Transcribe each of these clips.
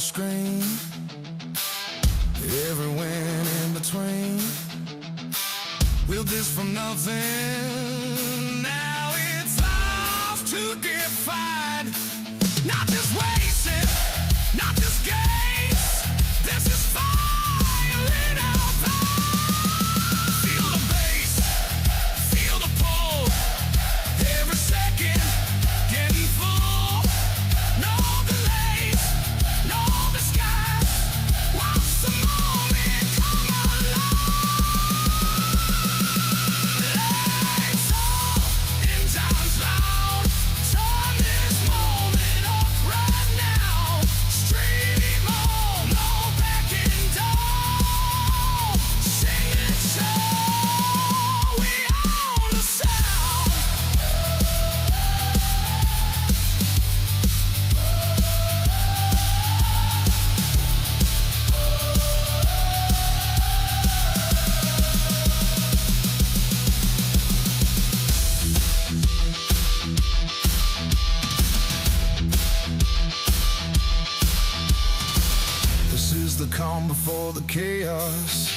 screen, every win in between. We'll this from nothing. Now it's off to get fired. Not just wasted, not just games. This is fire in our veins. Feel the bass, feel the pull. Every second getting full. No delays, no disguise. Watch the moment come alive. Lights off, engines loud. Turn this moment up right now. Stream on, no backing down. Sing it so we own the sound. This is the calm before the chaos,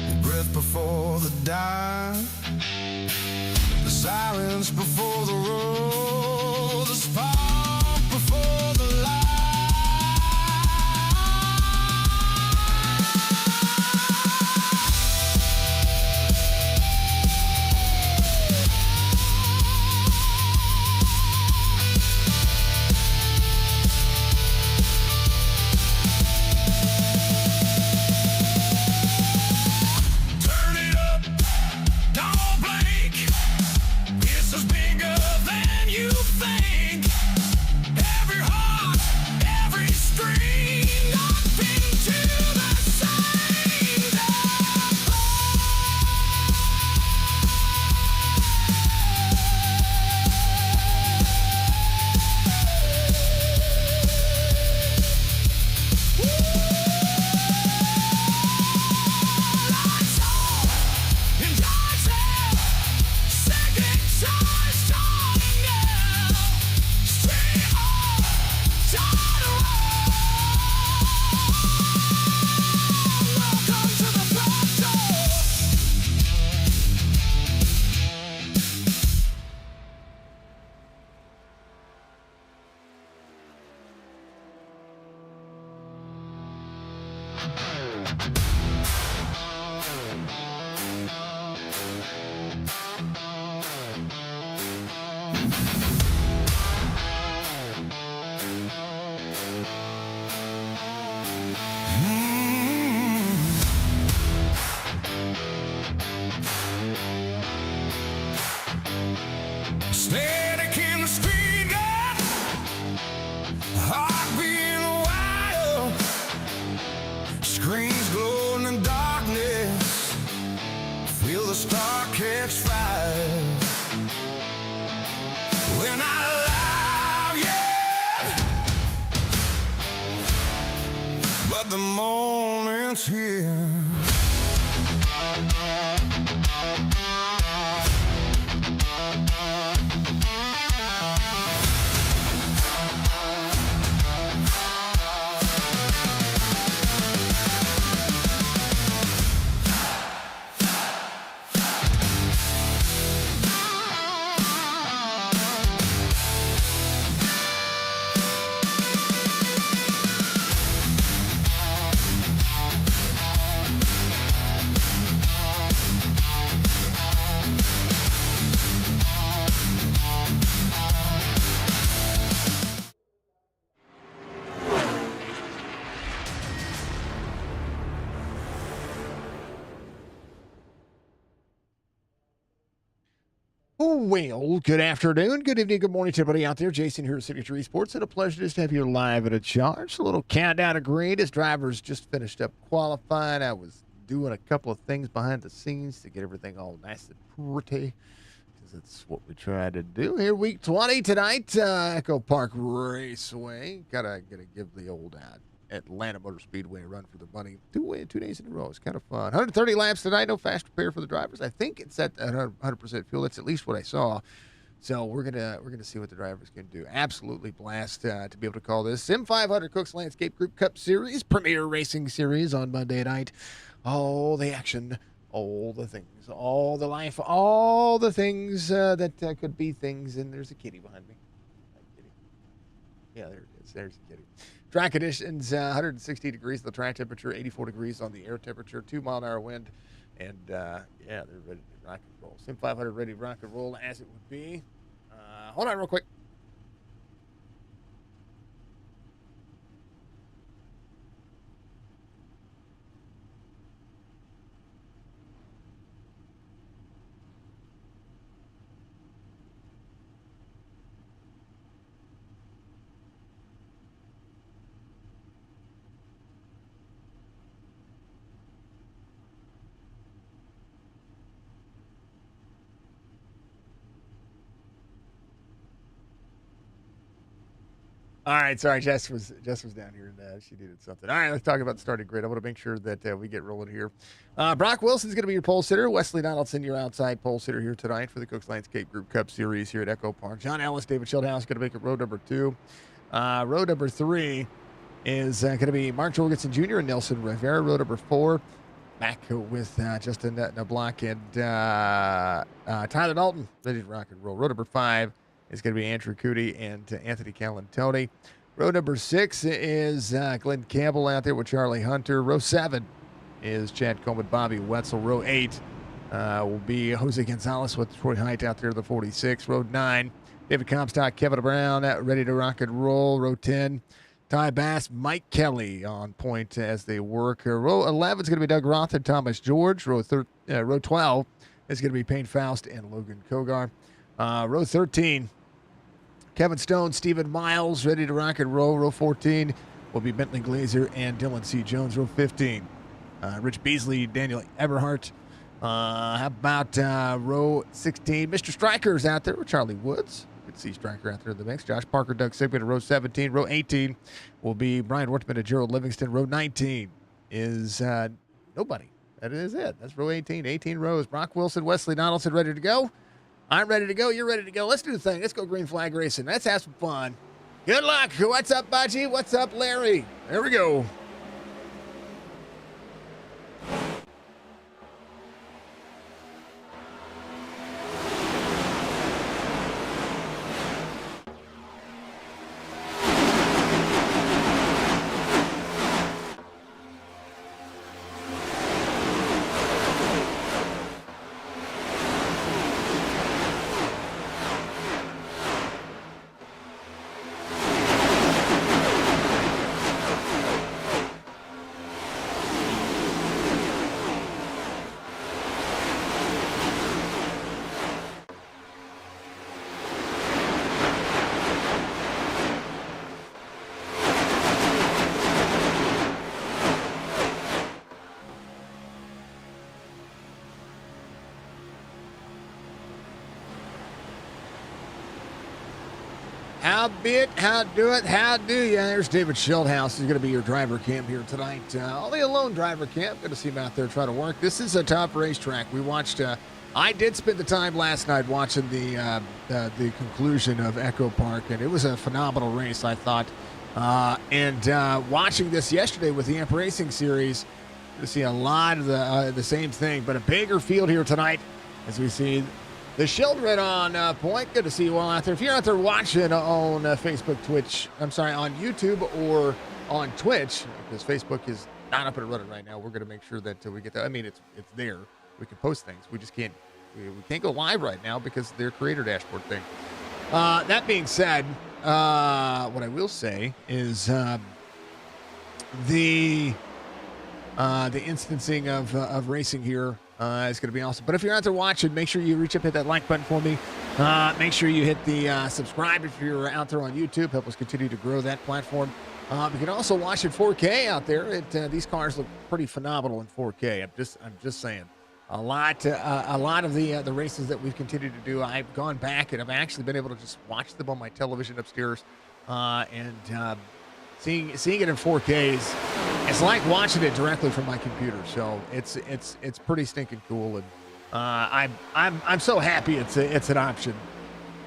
the breath before the dive, the silence before the roar, the spark before the light. Turn it up, don't blink. This is bigger than you think. Every heart, every screen, up into the same tempo. Lights on, and lights out. Second time starting now. Stream on, time to roll. Welcome to the back door. Static in the street, yeah. Heart beating wild. Screens glow in the darkness. Feel the star catch fire. We're not alive yet, but the moment's here. Well, good afternoon, good evening, good morning to everybody out there. Jason here at Signature Esports, and a pleasure just to have you live at a charge. A little countdown of greatest drivers just finished up qualifying. I was doing a couple of things behind the scenes to get everything all nice and pretty, because that's what we try to do here. Week 20 tonight, Echo Park Raceway. Gotta give the old Atlanta Motor Speedway a run for the money. 2 days in a row. It's kind of fun. 130 laps tonight. No fast repair for the drivers. I think it's at 100% fuel. That's at least what I saw. So we're gonna see what the drivers can do. Absolutely blast to be able to call this SIM500 Cooks Landscape Group Cup Series Premier Racing Series on Monday night. All the action, all the things, all the life, all the things that could be things. And there's a kitty behind me. Kitty. Yeah, there it is. There's the kitty. Track conditions: 160 degrees the track temperature, 84 degrees on the air temperature, 2-mile-an-hour wind, and yeah, they're ready to rock and roll. SIM500 ready to rock and roll as it would be. Hold on real quick. All right, sorry, Jess was down here and she needed something. All right, let's talk about the starting grid. I want to make sure that we get rolling here. Brock Wilson's going to be your pole sitter. Wesley Donaldson, your outside pole sitter here tonight for the Cooks Landscape Group Cup Series here at Echo Park. John Ellis, David Schildhouse going to make it road number 2. Road number 3 is going to be Mark Jorgensen Jr. and Nelson Rivera. Road number 4, back with Justin Nablock and Tyler Dalton, ready to rock and roll. Road number 5 is going to be Andrew Cootie and Anthony Calantoni. Row number 6 is Glenn Campbell out there with Charlie Hunter. Row 7 is Chad Coleman, Bobby Wetzel. Row 8 will be Jose Gonzalez with Troy Height out there, the 46. Row 9, David Comstock, Kevin Brown, ready to rock and roll. Row 10, Ty Bass, Mike Kelly on point as they work. Row 11 is going to be Doug Roth and Thomas George. Row 12 is going to be Payne Faust and Logan Kogar. Row 13, Kevin Stone, Stephen Miles, ready to rock and roll. Row 14 will be Bentley Glazer and Dylan C. Jones. Row 15, Rich Beasley, Daniel Everhart. How about row 16? Mr. Striker's out there with Charlie Woods. Good to see Striker out there in the mix. Josh Parker, Doug Sigmund in row 17. Row 18 will be Brian Wortman and Gerald Livingston. Row 19 is nobody. That is it. That's row 18. 18 rows. Brock Wilson, Wesley Donaldson ready to go. I'm ready to go. You're ready to go. Let's do the thing. Let's go green flag racing. Let's have some fun. Good luck. What's up, Baji? What's up, Larry? There we go. How do you? There's David Schildhouse. He's going to be your driver cam here tonight. Only a lone driver cam. Good to see him out there try to work. This is a top racetrack. We watched. I did spend the time last night watching the conclusion of Echo Park, and it was a phenomenal race, I thought. And watching this yesterday with the Amp Racing Series, to see a lot of the same thing, but a bigger field here tonight as we see the children on point. Good to see you all out there. If you're out there watching on Facebook, Twitch, on YouTube or on Twitch, because Facebook is not up and running right now, we're going to make sure that we get that. I mean, it's there. We can post things. We just can't. We can't go live right now because of their creator dashboard thing. That being said, what I will say is the instancing of racing here is going to be awesome. But if you're out there watching, make sure you reach up, hit that like button for me. Make sure you hit the subscribe if you're out there on YouTube. Help us continue to grow that platform. You can also watch in 4K out there. These cars look pretty phenomenal in 4K. I'm just saying. A lot of the races that we've continued to do, I've gone back and I've actually been able to just watch them on my television upstairs, and seeing it in 4K it's like watching it directly from my computer. So it's pretty stinking cool, and I'm so happy it's an option.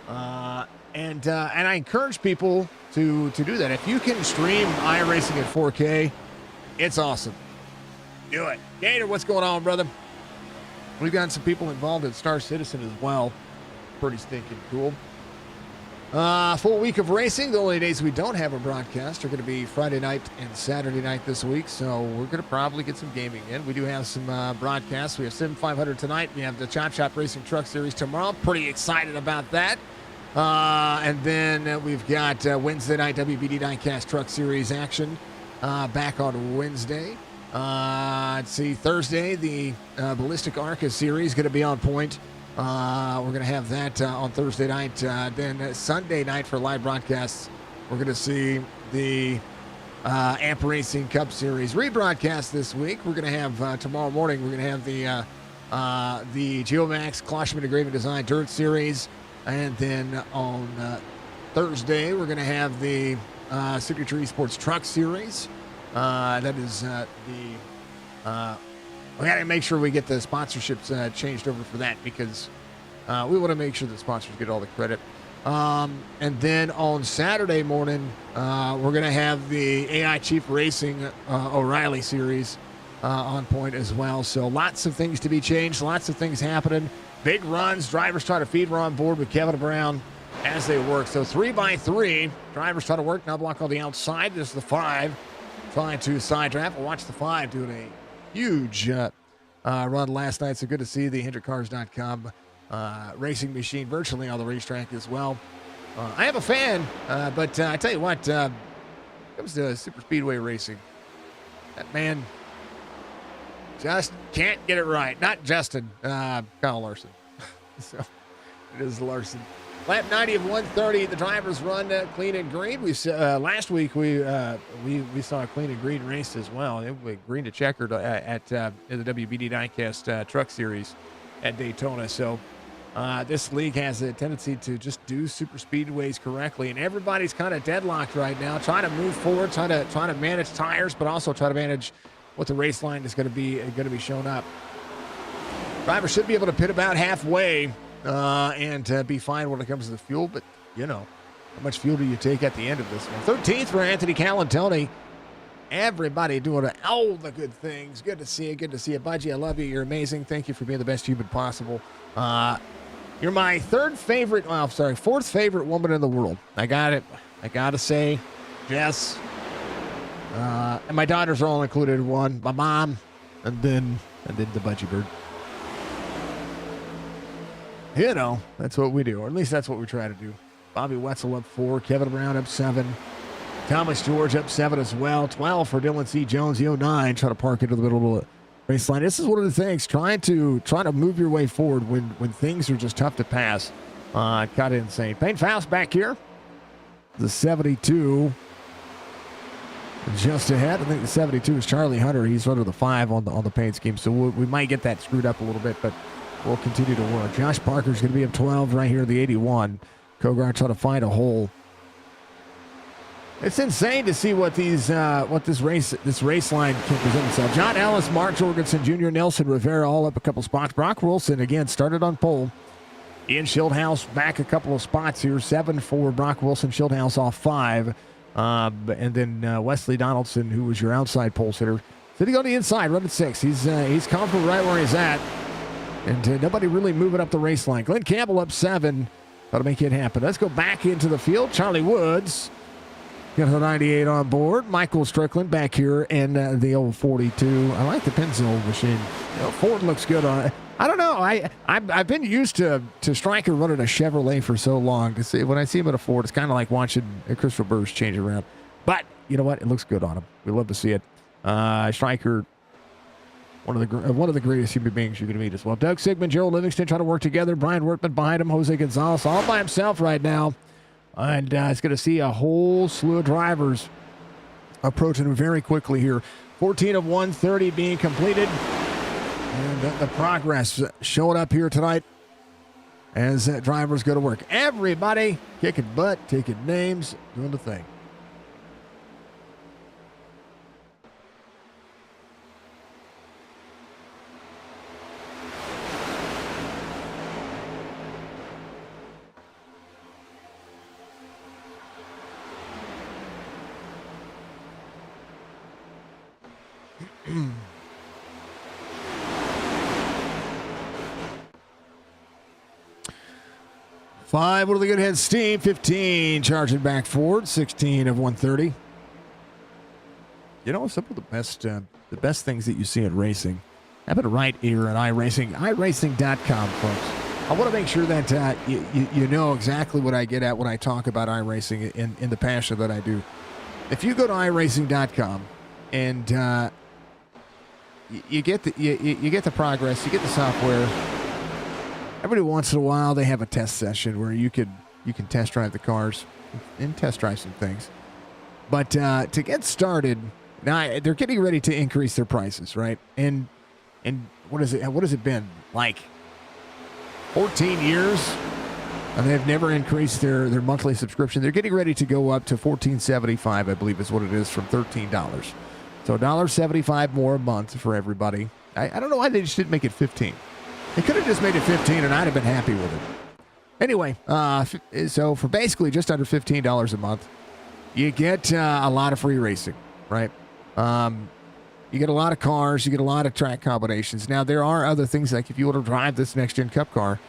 And I encourage people to do that. If you can stream iRacing at 4K, it's awesome. Do it. Gator, what's going on, brother? We've got some people involved in Star Citizen as well. Pretty stinking cool. Full week of racing. The only days we don't have a broadcast are going to be Friday night and Saturday night this week, so we're going to probably get some gaming in. We do have some broadcasts. We have SIM500 tonight. We have the Chop Shop Racing Truck Series tomorrow. Pretty excited about that. And then we've got Wednesday night WBD Diecast Truck Series action back on Wednesday. Let's see, Thursday, the Ballistic Arca Series going to be on point. We're going to have that on Thursday night. Then Sunday night for live broadcasts, we're going to see the Amp Racing Cup Series rebroadcast this week. We're going to have tomorrow morning, we're going to have the Geomax Kloshman Engraving Design Dirt Series. And then on Thursday, we're going to have the Signature Esports Truck Series. That is we got to make sure we get the sponsorships changed over for that, because we want to make sure the sponsors get all the credit. And then on Saturday morning, we're going to have the AI Chief Racing O'Reilly Series on point as well. So lots of things to be changed, lots of things happening. Big runs, drivers try to feed. We're on board with Kevin Brown as they work. So 3x3, drivers try to work. Now block on the outside. This is the 5. Trying to side draft. We'll watch the 5 doing a huge run last night. So good to see the HendrickCars.com racing machine virtually on the racetrack as well. I am a fan, but I tell you what, when it comes to super speedway racing, that man just can't get it right. Not Justin, Kyle Larson. So it is Larson. Lap 90 of 130. The drivers run clean and green. We last week we saw a clean and green race as well. It was green to checkered at the WBD Diecast Truck Series at Daytona. So this league has a tendency to just do super speedways correctly, and everybody's kind of deadlocked right now, trying to move forward, trying to manage tires, but also try to manage what the race line is going to be shown up. Driver should be able to pit about halfway and be fine when it comes to the fuel, but how much fuel do you take at the end of this one? 13th for Anthony Calantoni. Everybody doing all the good things. Good to see you. Good to see you. Budgie, I love you. You're amazing. Thank you for being the best human possible. You're my fourth favorite woman in the world. I got it. I got to say, Jess. And my daughters are all included in one. My mom, and then the Budgie Bird. That's what we do, or at least that's what we try to do. Bobby Wetzel up 4, Kevin Brown up 7, Thomas George up 7 as well. 12 for Dylan C. Jones, the 09, trying to park into the middle of the race line. This is one of the things, trying to move your way forward when things are just tough to pass. Kind of insane. Payne Faust back here. The 72 just ahead. I think the 72 is Charlie Hunter. He's under the 5 on the paint scheme, so we might get that screwed up a little bit, but we'll continue to work. Josh Parker's going to be up 12 right here, the 81. Kogar trying to find a hole. It's insane to see what this race line can present itself. John Ellis, Mark Jorgensen Jr., Nelson Rivera all up a couple spots. Brock Wilson again started on pole. Ian Schildhouse back a couple of spots here. 7 for Brock Wilson. Schildhouse off 5. And then Wesley Donaldson, who was your outside pole sitter, sitting on the inside, running 6. He's comfortable right where he's at. And nobody really moving up the race line. Glenn Campbell up 7. Got to make it happen. Let's go back into the field. Charlie Woods got the 98 on board. Michael Strickland back here in the old 42. I like the Pennzoil machine. Ford looks good on it. I don't know. I've been used to Stryker running a Chevrolet for so long. To see when I see him at a Ford, it's kind of like watching Christopher Burrs change around. But you know what? It looks good on him. We love to see it. Stryker, one of the greatest human beings you can meet as well. Doug Sigmund, Gerald Livingston trying to work together. Brian Wortman behind him. Jose Gonzalez all by himself right now. And it's going to see a whole slew of drivers approaching him very quickly here. 14 of 130 being completed. And the progress showing up here tonight as drivers go to work. Everybody kicking butt, taking names, doing the thing. Five, what are the good heads? Steam, 15, charging back forward, 16 of 130. You know, some of the best things that you see in racing happen right here at iRacing, iRacing.com, folks. I want to make sure that you know exactly what I get at when I talk about iRacing in the passion that I do. If you go to iRacing.com and you get the progress, you get the software. Every once in a while, they have a test session where you can test drive the cars and test drive some things. But to get started, now they're getting ready to increase their prices, right? And what has it been like 14 years? And they've never increased their monthly subscription. They're getting ready to go up to $14.75, I believe is what it is, from $13. So $1.75 more a month for everybody. I don't know why they just didn't make it 15. They could have just made it 15, and I'd have been happy with it. Anyway, so for basically just under $15 a month, you get a lot of free racing, right? You get a lot of cars. You get a lot of track combinations. Now, there are other things, like if you want to drive this next-gen Cup car,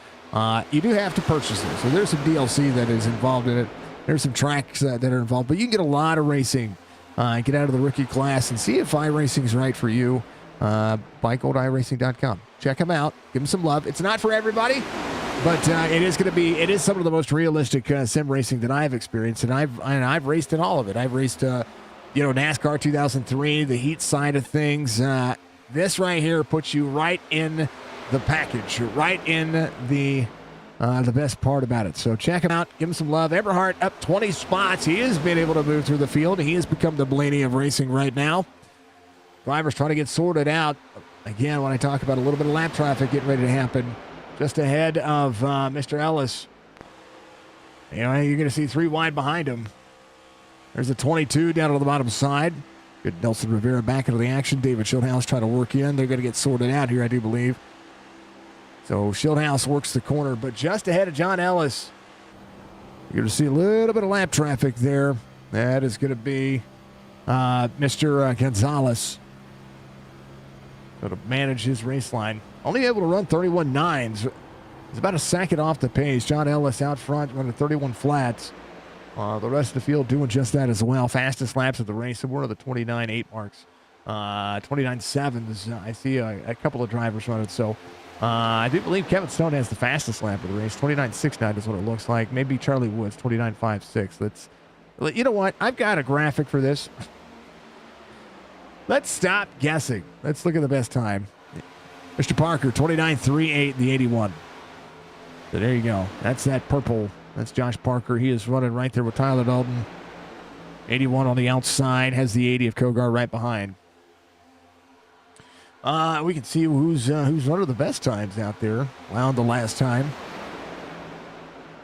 you do have to purchase it. So there's some DLC that is involved in it. There's some tracks that are involved. But you can get a lot of racing. Get out of the rookie class and see if iRacing is right for you. By go to iRacing.com. Check them out. Give them some love. It's not for everybody, but it is some of the most realistic sim racing that I've experienced, and I've raced in all of it. I've raced, NASCAR 2003, the heat side of things. This right here puts you right in the package, right in the best part about it. So check him out. Give him some love. Eberhardt up 20 spots. He has been able to move through the field. He has become the Blaney of racing right now. Drivers trying to get sorted out. Again, when I talk about a little bit of lap traffic getting ready to happen, just ahead of Mr. Ellis. You know, you're going to see 3 wide behind him. There's a 22 down on the bottom side. Good Nelson Rivera back into the action. David Schildhouse trying to work in. They're going to get sorted out here, I do believe. So Schildhouse works the corner, but just ahead of John Ellis. You're going to see a little bit of lap traffic there. That is going to be Mr. Gonzalez. So to manage his race line. Only able to run 31.9s. He's about a second off the pace. John Ellis out front running 31 flats. The rest of the field doing just that as well. Fastest laps of the race. Somewhere in the 29.8 marks. 29.7s. I see a couple of drivers running. So I do believe Kevin Stone has the fastest lap of the race. 29.69 is what it looks like. Maybe Charlie Woods, 29.56. You know what? I've got a graphic for this. Let's stop guessing. Let's look at the best time. Mr. Parker, 29.38 in the 81. So there you go. That's that purple. That's Josh Parker. He is running right there with Tyler Dalton. 81 on the outside. Has the 80 of Kogar right behind. We can see who's running the best times out there. Wound the last time.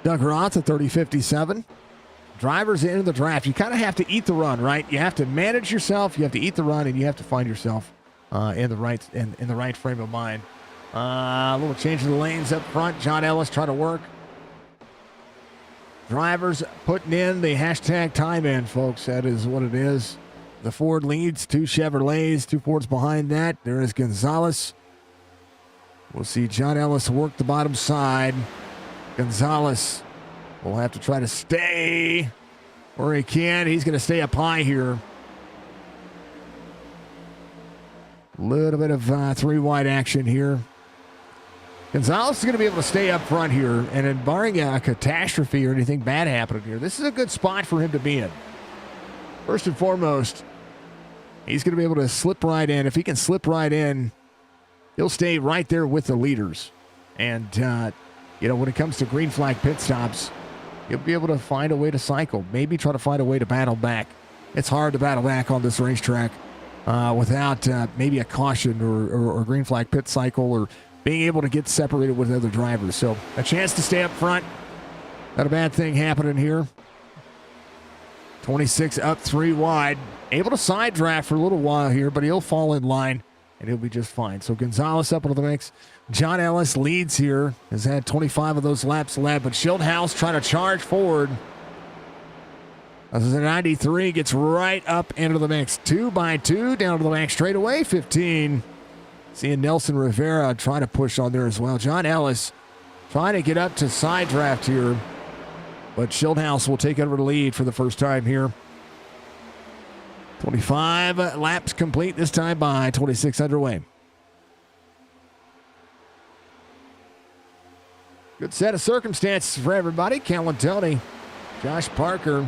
Doug Roth at 30.57. Drivers into the draft. You kind of have to eat the run, right? You have to manage yourself. You have to eat the run, and you have to find yourself in the right frame of mind. A little change of the lanes up front. John Ellis trying to work. Drivers putting in the hashtag time in, folks. That is what it is. The Ford leads, 2 Chevrolets, 2 Fords behind that. There is Gonzalez. We'll see John Ellis work the bottom side. Gonzalez will have to try to stay where he can. He's going to stay up high here. A little bit of 3 wide action here. Gonzalez is going to be able to stay up front here, and in barring a catastrophe or anything bad happening here, this is a good spot for him to be in. First and foremost, he's going to be able to slip right in. If he can slip right in, he'll stay right there with the leaders. And, when it comes to green flag pit stops, he'll be able to find a way to cycle, maybe try to find a way to battle back. It's hard to battle back on this racetrack without maybe a caution or green flag pit cycle or being able to get separated with other drivers. So a chance to stay up front. Not a bad thing happening here. 26 up, 3 wide. Able to side draft for a little while here, but he'll fall in line and he'll be just fine. So Gonzalez up into the mix. John Ellis leads here. Has had 25 of those laps led, but Schildhouse trying to charge forward. As the 93 gets right up into the mix. 2 by 2 down to the back straightaway. 15. Seeing Nelson Rivera trying to push on there as well. John Ellis trying to get up to side draft here. But Schildhouse will take over the lead for the first time here. 25 laps complete this time by 26 underway. Good set of circumstances for everybody. Calantoni, Josh Parker.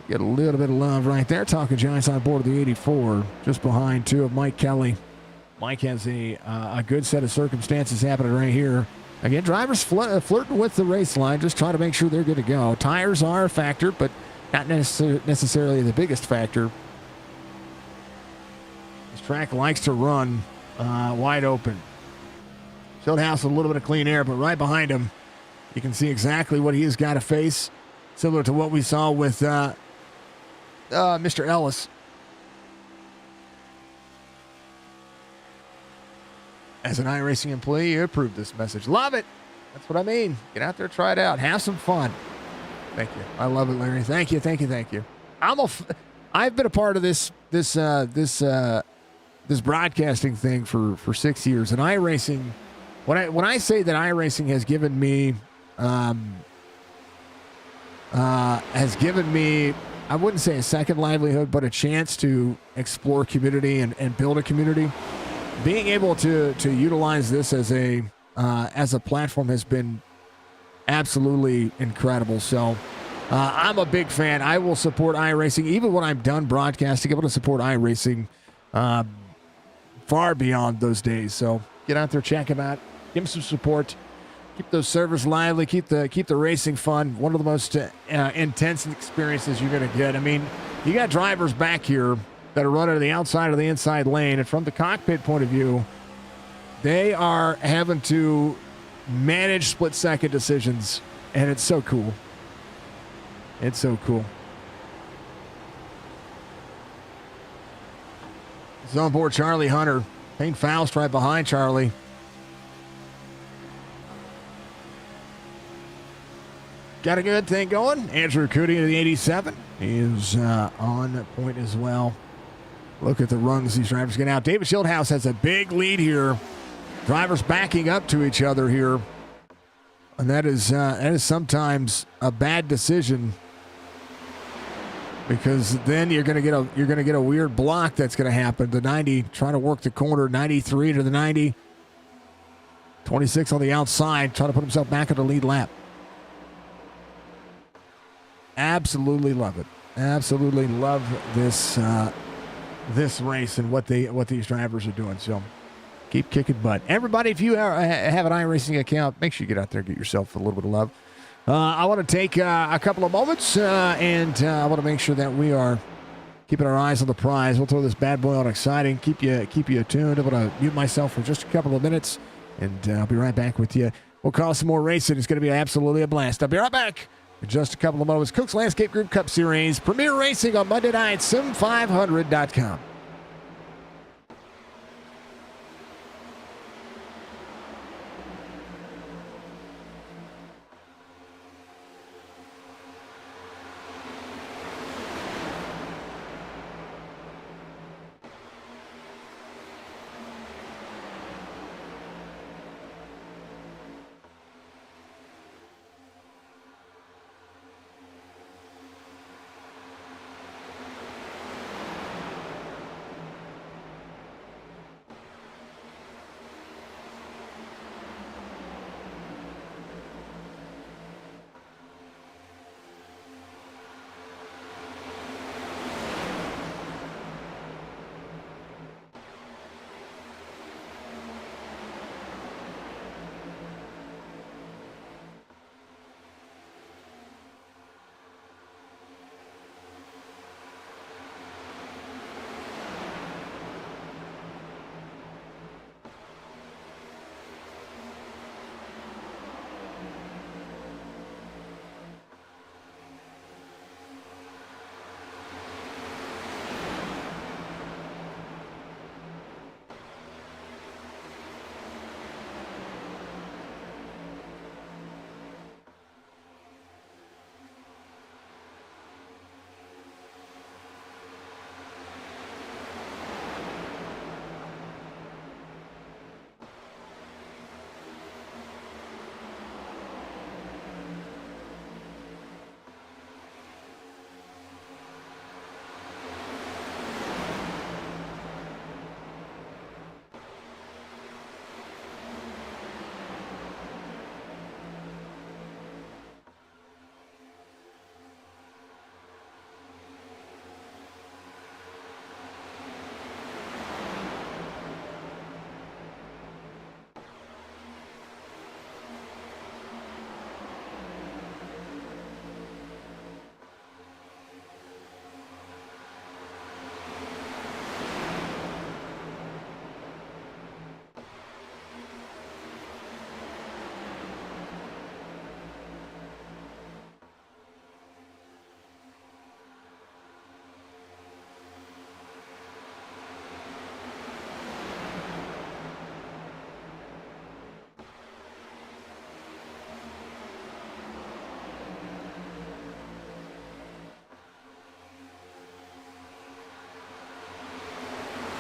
Get a little bit of love right there. Talking Giants on board of the 84. Just behind two of Mike Kelly. Mike has a good set of circumstances happening right here. Again, drivers flirting with the race line, just trying to make sure they're good to go. Tires are a factor, but not necessarily the biggest factor. This track likes to run wide open. Schildhouse a little bit of clean air, but right behind him, you can see exactly what he has got to face, similar to what we saw with Mr. Ellis. As an iRacing employee, you approved this message. Love it. That's what I mean. Get out there, try it out. Have some fun. Thank you. I love it, Larry. Thank you. I've been a part of this broadcasting thing for 6 years. And iRacing, when I say that iRacing has given me I wouldn't say a second livelihood, but a chance to explore community and build a community. Being able to utilize this as a platform has been absolutely incredible. So I'm a big fan. I will support iRacing. Even when I'm done broadcasting, I'm going to support iRacing far beyond those days. So get out there, check them out, give them some support. Keep those servers lively. Keep the racing fun. One of the most intense experiences you're going to get. I mean, you got drivers back here that are running to the outside of the inside lane, and from the cockpit point of view, they are having to manage split-second decisions, and it's so cool. It's so cool. He's on board Charlie Hunter. Payne Faust right behind Charlie. Got a good thing going. Andrew Cootie of the 87 is on point as well. Look at the runs these drivers get out. David Schildhouse has a big lead here. Drivers backing up to each other here. And that is sometimes a bad decision, because then you're going to get a weird block that's going to happen. The 90 trying to work the corner, 93 to the 90. 26 on the outside, trying to put himself back in the lead lap. Absolutely love it. Absolutely love this this race and what these drivers are doing. So keep kicking butt. Everybody, if you have an iRacing account, make sure you get out there and get yourself a little bit of love. I want to take a couple of moments and I want to make sure that we are keeping our eyes on the prize. We'll throw this bad boy on exciting. Keep you attuned. I'm going to mute myself for just a couple of minutes, and I'll be right back with you. We'll call some more racing. It's going to be absolutely a blast. I'll be right back in just a couple of moments. Cook's Landscape Group Cup Series, Premier Racing on Monday night, SIM500.com.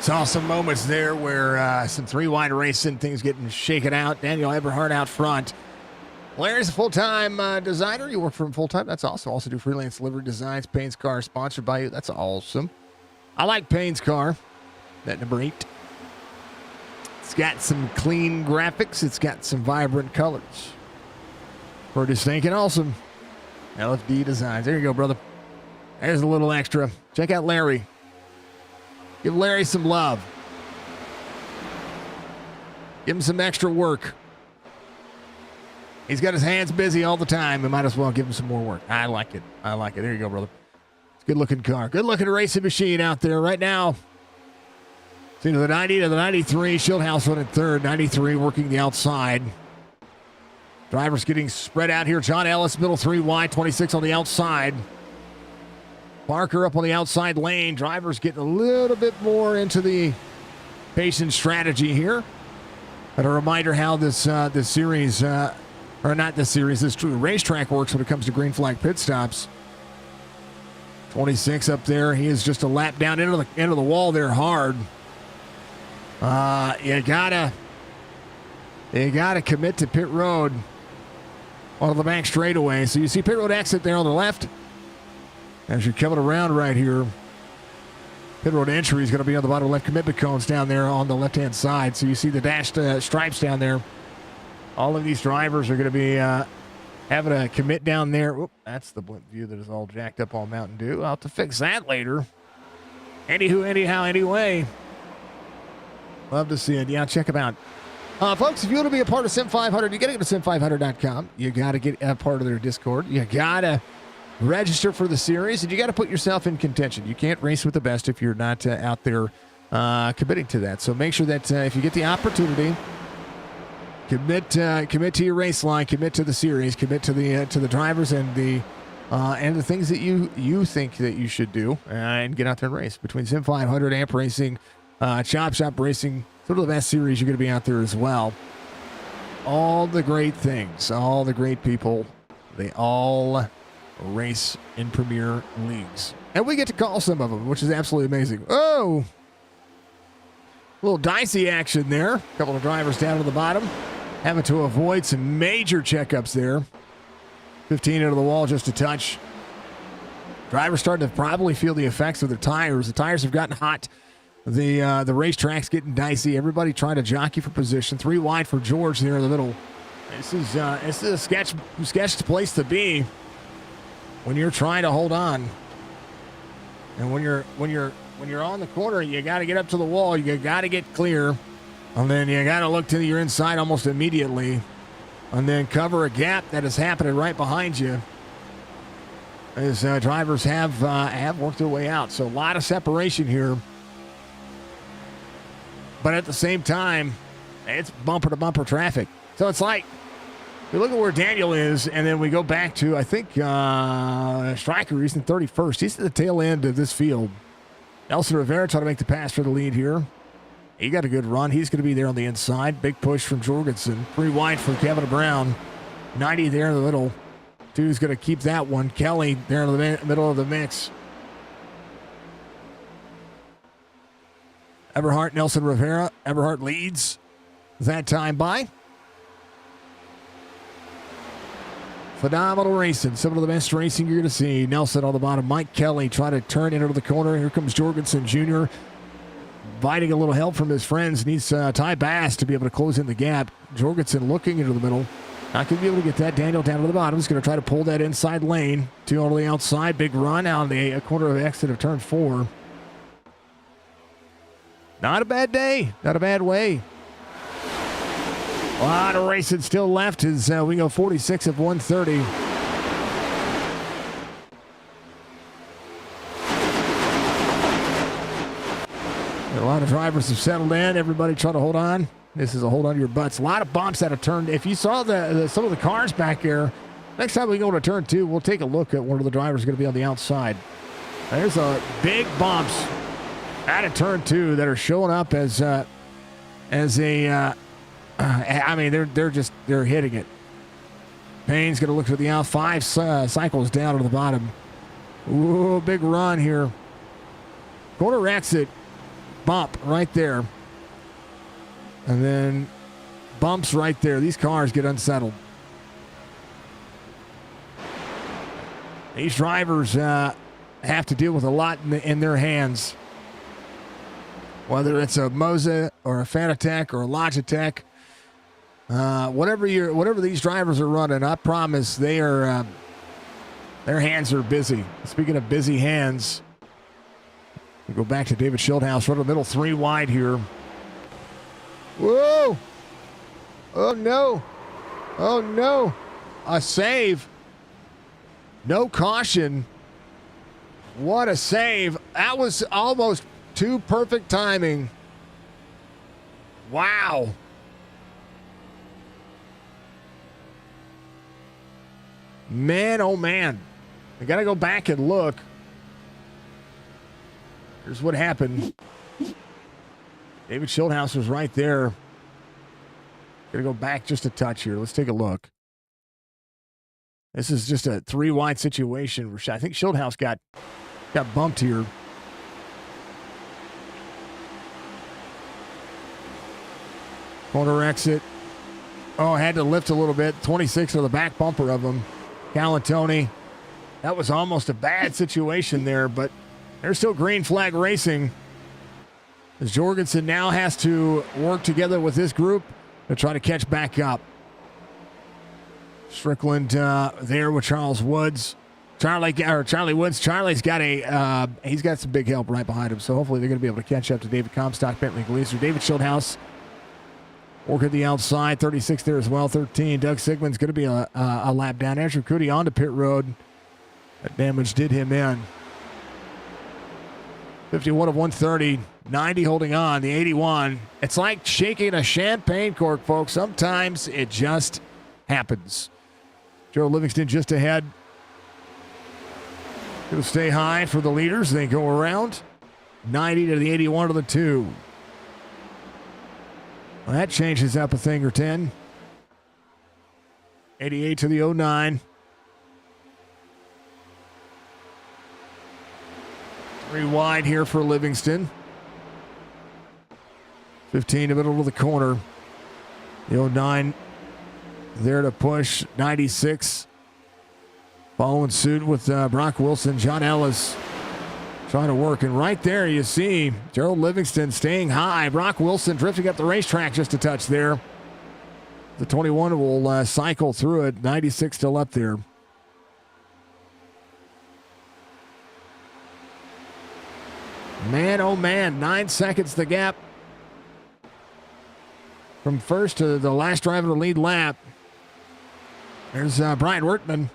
Saw some moments there where some three-wide racing, things getting shaken out. Daniel Eberhardt out front. Larry's a full-time designer. You work for him full-time. That's awesome. Also do freelance livery designs. Payne's Car sponsored by you. That's awesome. I like Payne's Car. That number 8. It's got some clean graphics. It's got some vibrant colors. Pretty stinking awesome. LFD Designs. There you go, brother. There's a little extra. Check out Larry. Give Larry some love. Give him some extra work. He's got his hands busy all the time. We might as well give him some more work. I like it. I like it. There you go, brother. It's a good-looking car. Good-looking racing machine out there right now. It's into the 90 to the 93. Schildhouse running third. 93 working the outside. Drivers getting spread out here. John Ellis, middle 3 wide. 26 on the outside. Parker up on the outside lane. Drivers getting a little bit more into the patient strategy here. And a reminder how this series, or not this series, this true racetrack works when it comes to green flag pit stops. 26 up there. He is just a lap down into the wall there hard. You gotta commit to pit road on the back straightaway. So you see pit road exit there on the left. As you're coming around right here, pit road entry is going to be on the bottom left commitment cones down there on the left-hand side. So you see the dashed stripes down there. All of these drivers are going to be having a commit down there. Oop, that's the blimp view that is all jacked up on Mountain Dew. I'll have to fix that later. Anywho, anyhow, anyway. Love to see it. Yeah, check them out. Folks, if you want to be a part of SIM500, you got to go to sim500.com. You got to get a part of their Discord. You got to register for the series, and you got to put yourself in contention. You can't race with the best if you're not out there committing to that. So make sure that if you get the opportunity, commit to your race line, commit to the series, commit to the drivers and the things that you think that you should do, and get out there and race. Between Sim500, Amp Racing, Chop Shop Racing, sort of the best series, you're going to be out there as well. All the great things, all the great people, they all race in Premier Leagues. And we get to call some of them, which is absolutely amazing. Oh! A little dicey action there. A couple of drivers down to the bottom, having to avoid some major checkups there. 15 into the wall, just a touch. Drivers starting to probably feel the effects of their tires. The tires have gotten hot. The racetrack's getting dicey. Everybody trying to jockey for position. 3 wide for George there in the middle. This is a sketched place to be when you're trying to hold on. And when you're on the corner, you got to get up to the wall. You got to get clear, and then you got to look to your inside almost immediately, and then cover a gap that is happening right behind you. As drivers have worked their way out, so a lot of separation here. But at the same time, it's bumper to bumper traffic. So it's like, we look at where Daniel is, and then we go back to, I think, Stryker. He's in 31st. He's at the tail end of this field. Nelson Rivera trying to make the pass for the lead here. He got a good run. He's going to be there on the inside. Big push from Jorgensen. 3 wide for Kevin Brown. 90 there in the middle. 2's going to keep that one. Kelly there in the middle of the mix. Eberhardt, Nelson Rivera. Eberhardt leads that time by. Phenomenal racing. Some of the best racing you're going to see. Nelson on the bottom. Mike Kelly trying to turn into the corner. Here comes Jorgensen Jr. Inviting a little help from his friends. Needs Ty Bass to be able to close in the gap. Jorgensen looking into the middle. Not going to be able to get that. Daniel down to the bottom. He's going to try to pull that inside lane. 2 on the outside. Big run out of the corner of exit of turn 4. Not a bad day. Not a bad way. A lot of racing still left as we go 46 of 130. A lot of drivers have settled in. Everybody trying to hold on. This is a hold on to your butts. A lot of bumps that have turned. If you saw some of the cars back there, next time we go to turn 2, we'll take a look at one of the drivers going to be on the outside. There's a big bumps out of turn 2 that are showing up as a. I mean, they're hitting it. Payne's going to look for the out. 5 cycles down to the bottom. Ooh, big run here. Corner exit. bump right there. And then bumps right there. These cars get unsettled. These drivers have to deal with a lot in their hands. Whether it's a Moza or a Fanatec or a Logitech, whatever these drivers are running, I promise their hands are busy. Speaking of busy hands, we go back to David Schildhouse, right in the middle, 3 wide here. Whoa! Oh no! Oh no! A save. No caution. What a save. That was almost too perfect timing. Wow. Man, oh man. I got to go back and look. Here's what happened. David Schildhouse was right there. Got to go back just a touch here. Let's take a look. This is just a 3 wide situation where I think Schildhouse got bumped here. Corner exit. Oh, had to lift a little bit. 26 on the back bumper of him. Galantoni. That was almost a bad situation there, but there's still green flag racing. As Jorgensen now has to work together with this group to try to catch back up. Strickland there with Charles Woods. Charlie Woods. Charlie's got he's got some big help right behind him, so hopefully they're going to be able to catch up to David Comstock, Bentley Gleaser. David Schildhouse working the outside. 36 there as well. 13. Doug Sigmund's going to be a lap down. Andrew Cootie onto pit road. That damage did him in. 51 of 130. 90 holding on. The 81. It's like shaking a champagne cork, folks. Sometimes it just happens. Joe Livingston just ahead. Going to stay high for the leaders. They go around. 90 to the 81 to the 2. Well, that changes up a thing or 10. 88 to the 09. 3 wide here for Livingston. 15 to middle of the corner. The 09 there to push. 96 following suit with Brock Wilson. John Ellis trying to work. And right there you see Gerald Livingston staying high. Brock Wilson drifting up the racetrack just a touch there. The 21 will cycle through it. 96 still up there. Man, oh man, 9 seconds the gap from first to the last driver to lead lap. There's Brian Wertman.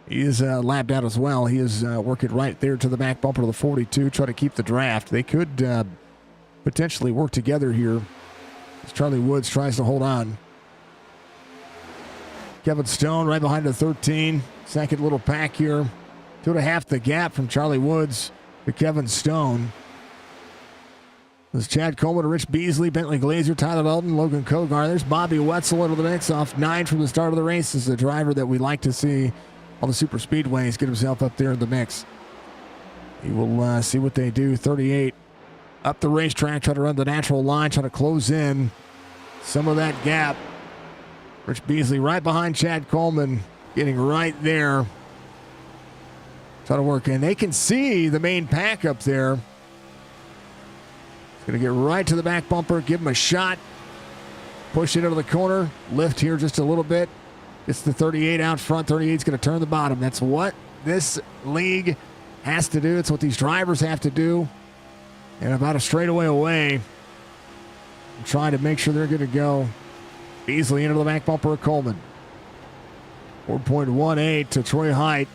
He is lapped out as well. He is working right there to the back bumper of the 42, trying to keep the draft. They could potentially work together here as Charlie Woods tries to hold on. Kevin Stone right behind the 13. Second little pack here. 2.5 the gap from Charlie Woods to Kevin Stone. There's Chad Coleman, Rich Beasley, Bentley Glazer, Tyler Eldon, Logan Kogar. There's Bobby Wetzel into the mix off 9 from the start of the race. This is a driver that we like to see on the super speedways get himself up there in the mix. He will see what they do. 38 up the racetrack, try to run the natural line, try to close in some of that gap. Rich Beasley right behind Chad Coleman, getting right there. Try to work in. They can see the main pack up there. Going to get right to the back bumper, give him a shot, push it into the corner, lift here just a little bit. It's the 38 out front. 38's going to turn the bottom. That's what this league has to do. It's what these drivers have to do. And about a straightaway away, I'm trying to make sure they're going to go easily into the back bumper of Coleman. 4.18 to Troy Height.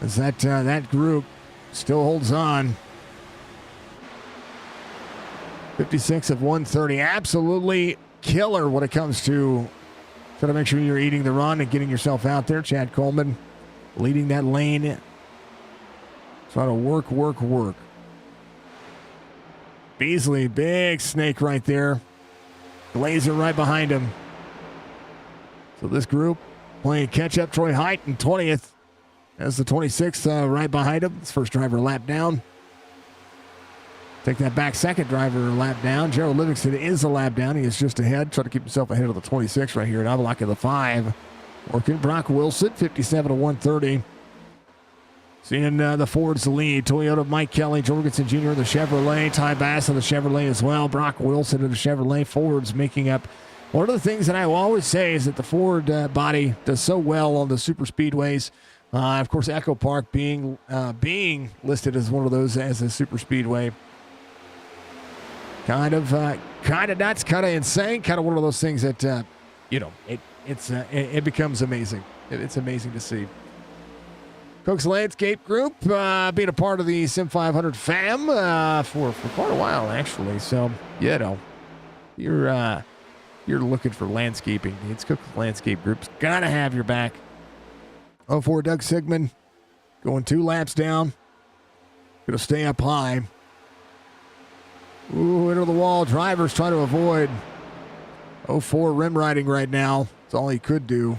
As that group still holds on. 56 of 130. Absolutely killer when it comes to trying to make sure you're eating the run and getting yourself out there. Chad Coleman leading that lane. Trying to work. Beasley, big snake right there. Glazer right behind him. So this group playing catch-up. Troy Height in 20th. As the 26th right behind him. His first driver lap down. Take that back second driver a lap down. Gerald Livingston is a lap down. He is just ahead. Trying to keep himself ahead of the 26 right here. And Avalok in the 5. Working Brock Wilson, 57 to 130. Seeing the Fords lead. Toyota, Mike Kelly, Jorgensen Jr. in the Chevrolet. Ty Bass in the Chevrolet as well. Brock Wilson in the Chevrolet. Fords making up. One of the things that I will always say is that the Ford body does so well on the super speedways. Of course, Echo Park being listed as one of those as a super speedway. Kind of nuts, kind of insane, kind of one of those things that, it becomes amazing. It's amazing to see. Cook's Landscape Group being a part of the SIM500 fam for quite a while, actually. So, you're looking for landscaping needs. Cook's Landscape Group's got to have your back. 04 Doug Sigmund going 2 laps down. Going to stay up high. Ooh, into the wall. Drivers trying to avoid. 04 rim riding right now. That's all he could do.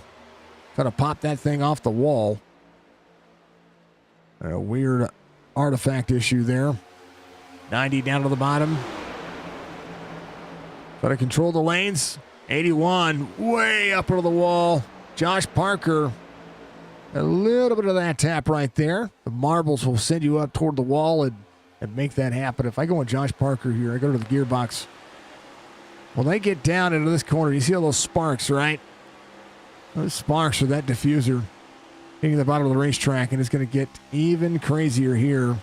Trying to pop that thing off the wall. A weird artifact issue there. 90 down to the bottom. Trying to control the lanes. 81 way up into the wall. Josh Parker. A little bit of that tap right there. The marbles will send you up toward the wall and make that happen. If I go on Josh Parker here, I go to the gearbox. Well, they get down into this corner. You see all those sparks, right? Those sparks are that diffuser hitting the bottom of the racetrack, and it's going to get even crazier here.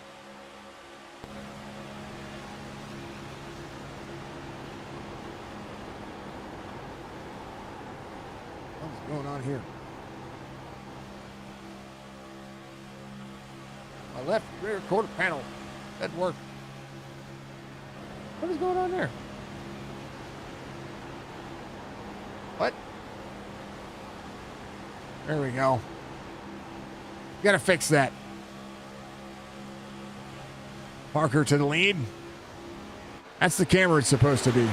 What's going on here? My left rear quarter panel doesn't work. What is going on there? What? There we go. Got to fix that. Parker to the lead. That's the camera it's supposed to be.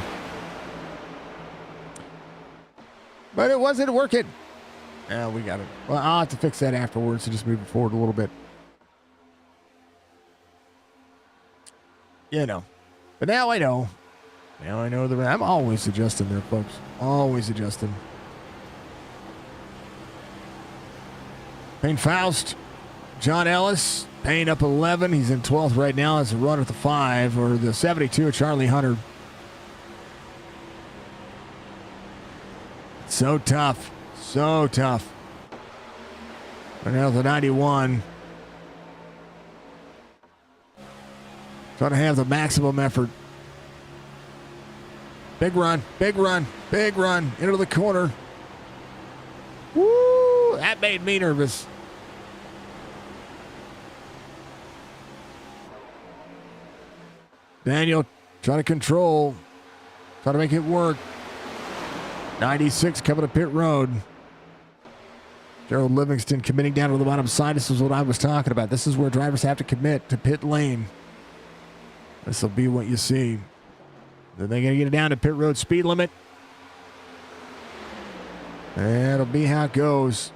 But it wasn't working. Yeah, we got it. Well, I'll have to fix that afterwards to just move it forward a little bit. But now I know. Now I know I'm always adjusting there, folks. Always adjusting. Payne Faust, John Ellis, Payne up 11. He's in 12th right now as a run at the 5, or the 72, Charlie Hunter. So tough. So tough. And now the 91. Trying to have the maximum effort. Big run, big run, big run. Into the corner. Woo! That made me nervous. Daniel trying to control. Trying to make it work. 96 coming to pit road. Gerald Livingston committing down to the bottom side. This is what I was talking about. This is where drivers have to commit to pit lane. This will be what you see. Then they're going to get it down to pit road speed limit. That'll be how it goes.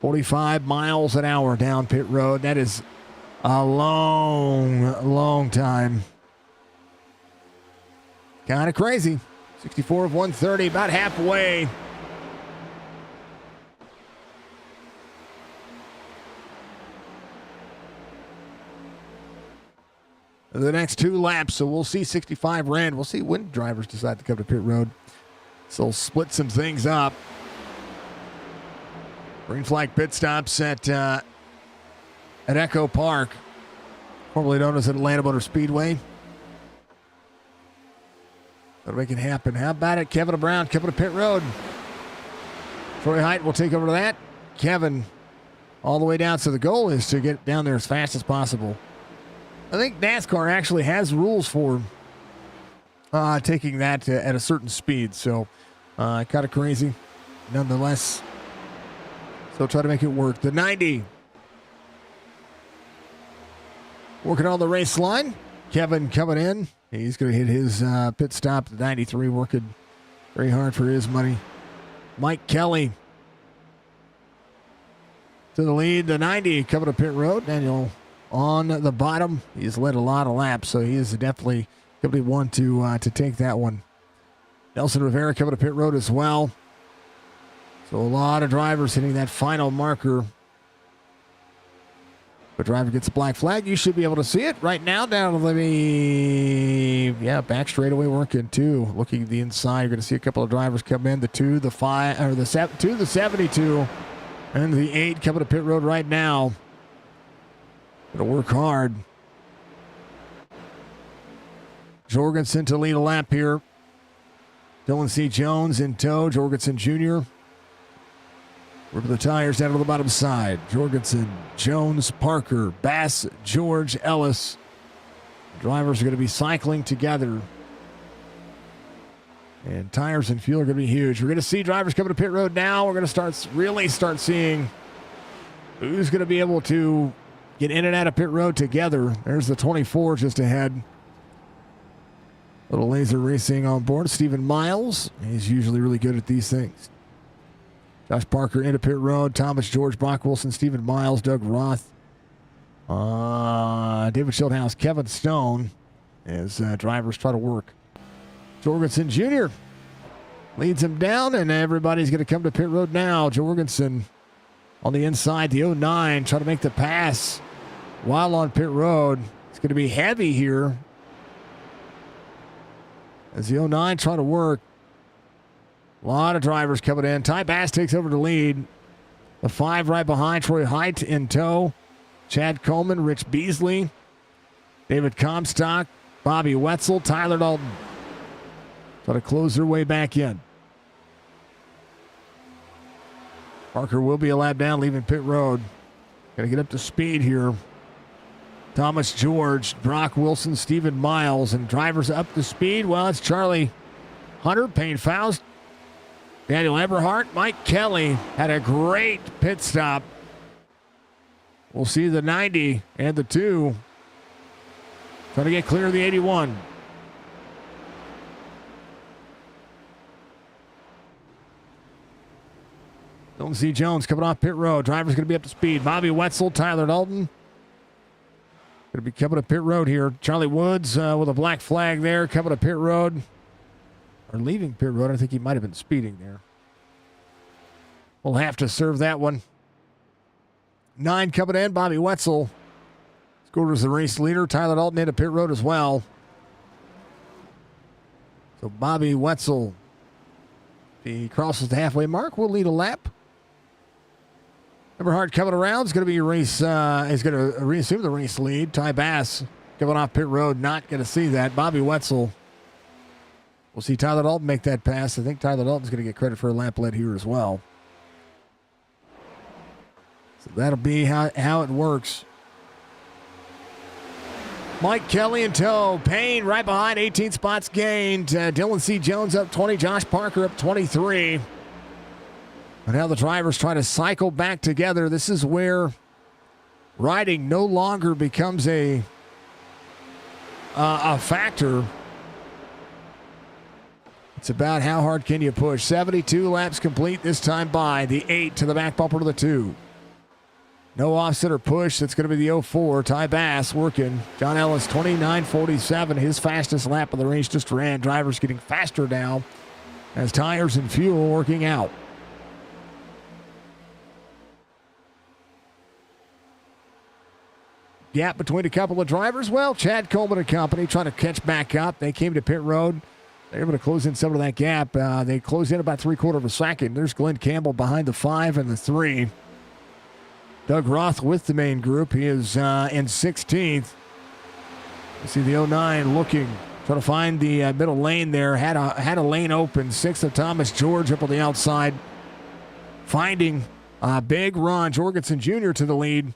45 miles an hour down pit road. That is a long time. Kind of crazy. 64 of 130, about halfway. The next 2 laps, so we'll see 65 ran. We'll see when drivers decide to come to pit road. So we'll split some things up. Green flag pit stops at Echo Park, formerly known as Atlanta Motor Speedway. That'll make it happen. How about it? Kevin Brown coming to pit road. Troy Height will take over to that. Kevin all the way down. So the goal is to get down there as fast as possible. I think NASCAR actually has rules for taking that at a certain speed. So kind of crazy nonetheless. So try to make it work. The 90. Working on the race line. Kevin coming in. He's going to hit his pit stop. The 93 working very hard for his money. Mike Kelly to the lead. The 90 coming to pit road. Daniel on the bottom. He's led a lot of laps, so he is definitely going to be one to take that one. Nelson Rivera coming to pit road as well. So a lot of drivers hitting that final marker. But driver gets a black flag. You should be able to see it right now down to the back straightaway working too. Looking at the inside, you're going to see a couple of drivers come in. The 2, the 5, or the 2, the 72, and the 8 coming to pit road right now. Going to work hard. Jorgensen to lead a lap here. Dylan C. Jones in tow. Jorgensen Jr. Rip the tires down to the bottom side. Jorgensen, Jones, Parker, Bass, George, Ellis. Drivers are going to be cycling together. And tires and fuel are going to be huge. We're going to see drivers coming to pit road now. We're going to really start seeing who's going to be able to get in and out of pit road together. There's the 24 just ahead. Little laser racing on board. Stephen Miles. He's usually really good at these things. Josh Parker into pit road. Thomas George, Brock Wilson, Stephen Miles, Doug Roth, David Schildhouse, Kevin Stone as drivers try to work. Jorgensen Jr. leads him down, and everybody's going to come to pit road now. Jorgensen on the inside, the 09, trying to make the pass while on pit road. It's going to be heavy here as the 09 trying to work. A lot of drivers coming in. Ty Bass takes over the lead. The 5 right behind. Troy Height in tow. Chad Coleman, Rich Beasley, David Comstock, Bobby Wetzel, Tyler Dalton. Try to close their way back in. Parker will be a lap down, leaving pit road. Got to get up to speed here. Thomas George, Brock Wilson, Stephen Miles, and drivers up to speed. Well, it's Charlie Hunter, Payne Faust, Daniel Eberhardt, Mike Kelly had a great pit stop. We'll see the 90 and the 2 trying to get clear of the 81. Don't see Jones coming off pit road. Driver's going to be up to speed. Bobby Wetzel, Tyler Dalton. Going to be coming to pit road here. Charlie Woods with a black flag there coming to pit road. Or leaving pit road. I think he might have been speeding there. We'll have to serve that one. 9 coming in. Bobby Wetzel scored as the race leader. Tyler Dalton into pit road as well. So Bobby Wetzel, if he crosses the halfway mark, will lead a lap. Eberhardt coming around is going to be is going to reassume the race lead. Ty Bass coming off pit road, not going to see that. Bobby Wetzel. We'll see Tyler Dalton make that pass. I think Tyler Dalton's going to get credit for a lap lead here as well. So that'll be how it works. Mike Kelly in tow. Payne right behind, 18 spots gained. Dylan C. Jones up 20. Josh Parker up 23. And now the drivers try to cycle back together. This is where riding no longer becomes a factor. It's about how hard can you push. 72 laps complete this time by the 8 to the back bumper to the 2. No offset or push. That's going to be the 04. Ty Bass working. John Ellis, 29.47. His fastest lap of the race just ran. Drivers getting faster now as tires and fuel working out. Gap between a couple of drivers. Well, Chad Coleman and company trying to catch back up. They came to pit road. They're able to close in some of that gap. They closed in about 3/4 of a second. There's Glenn Campbell behind the 5 and the 3. Doug Roth with the main group. He is in 16th. You see the 09 looking, trying to find the middle lane there. Had a lane open. 6th of Thomas George up on the outside. Finding a big run. Jorgensen Jr. to the lead.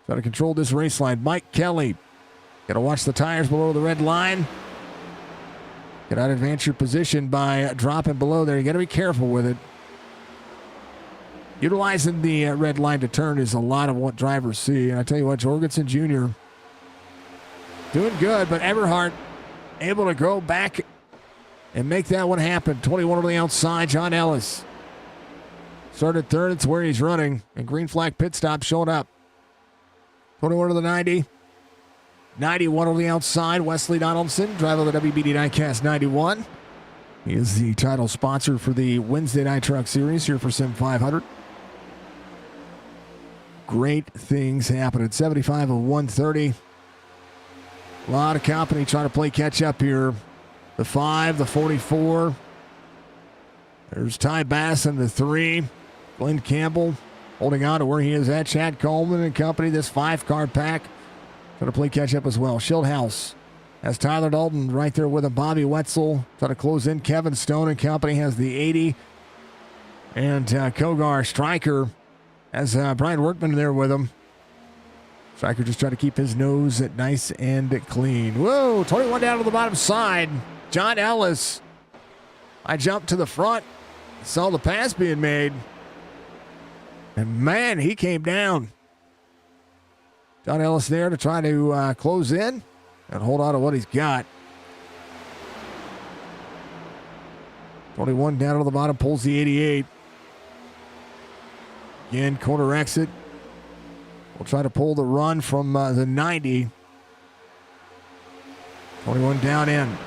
Trying to control this race line. Mike Kelly. Got to watch the tires below the red line. Get out of advance your position by dropping below there. You got to be careful with it. Utilizing the red line to turn is a lot of what drivers see. And I tell you what, Jorgensen Jr. doing good, but Eberhardt able to go back and make that one happen. 21 over the outside, John Ellis. Started third, it's where he's running. And green flag pit stop showing up. 21 to the 90. 91 on the outside. Wesley Donaldson, driver of the WBD Diecast 91. He is the title sponsor for the Wednesday Night Truck Series here for SIM500. Great things happen at 75 of 130. A lot of company trying to play catch up here. The 5, the 44. There's Ty Bass in the 3. Glenn Campbell holding on to where he is at. Chad Coleman and company, this 5-car pack. Trying to play catch up as well. Schildhaus has Tyler Dalton right there with him. Bobby Wetzel trying to close in. Kevin Stone and company has the 80. And Kogar Stryker has Brian Workman there with him. Stryker just trying to keep his nose nice and clean. Whoa, 21 down to the bottom side. John Ellis. I jumped to the front. Saw the pass being made. And man, he came down. John Ellis there to try to close in and hold on to what he's got. 21 down to the bottom, pulls the 88. Again, corner exit. We'll try to pull the run from the 90. 21 down in.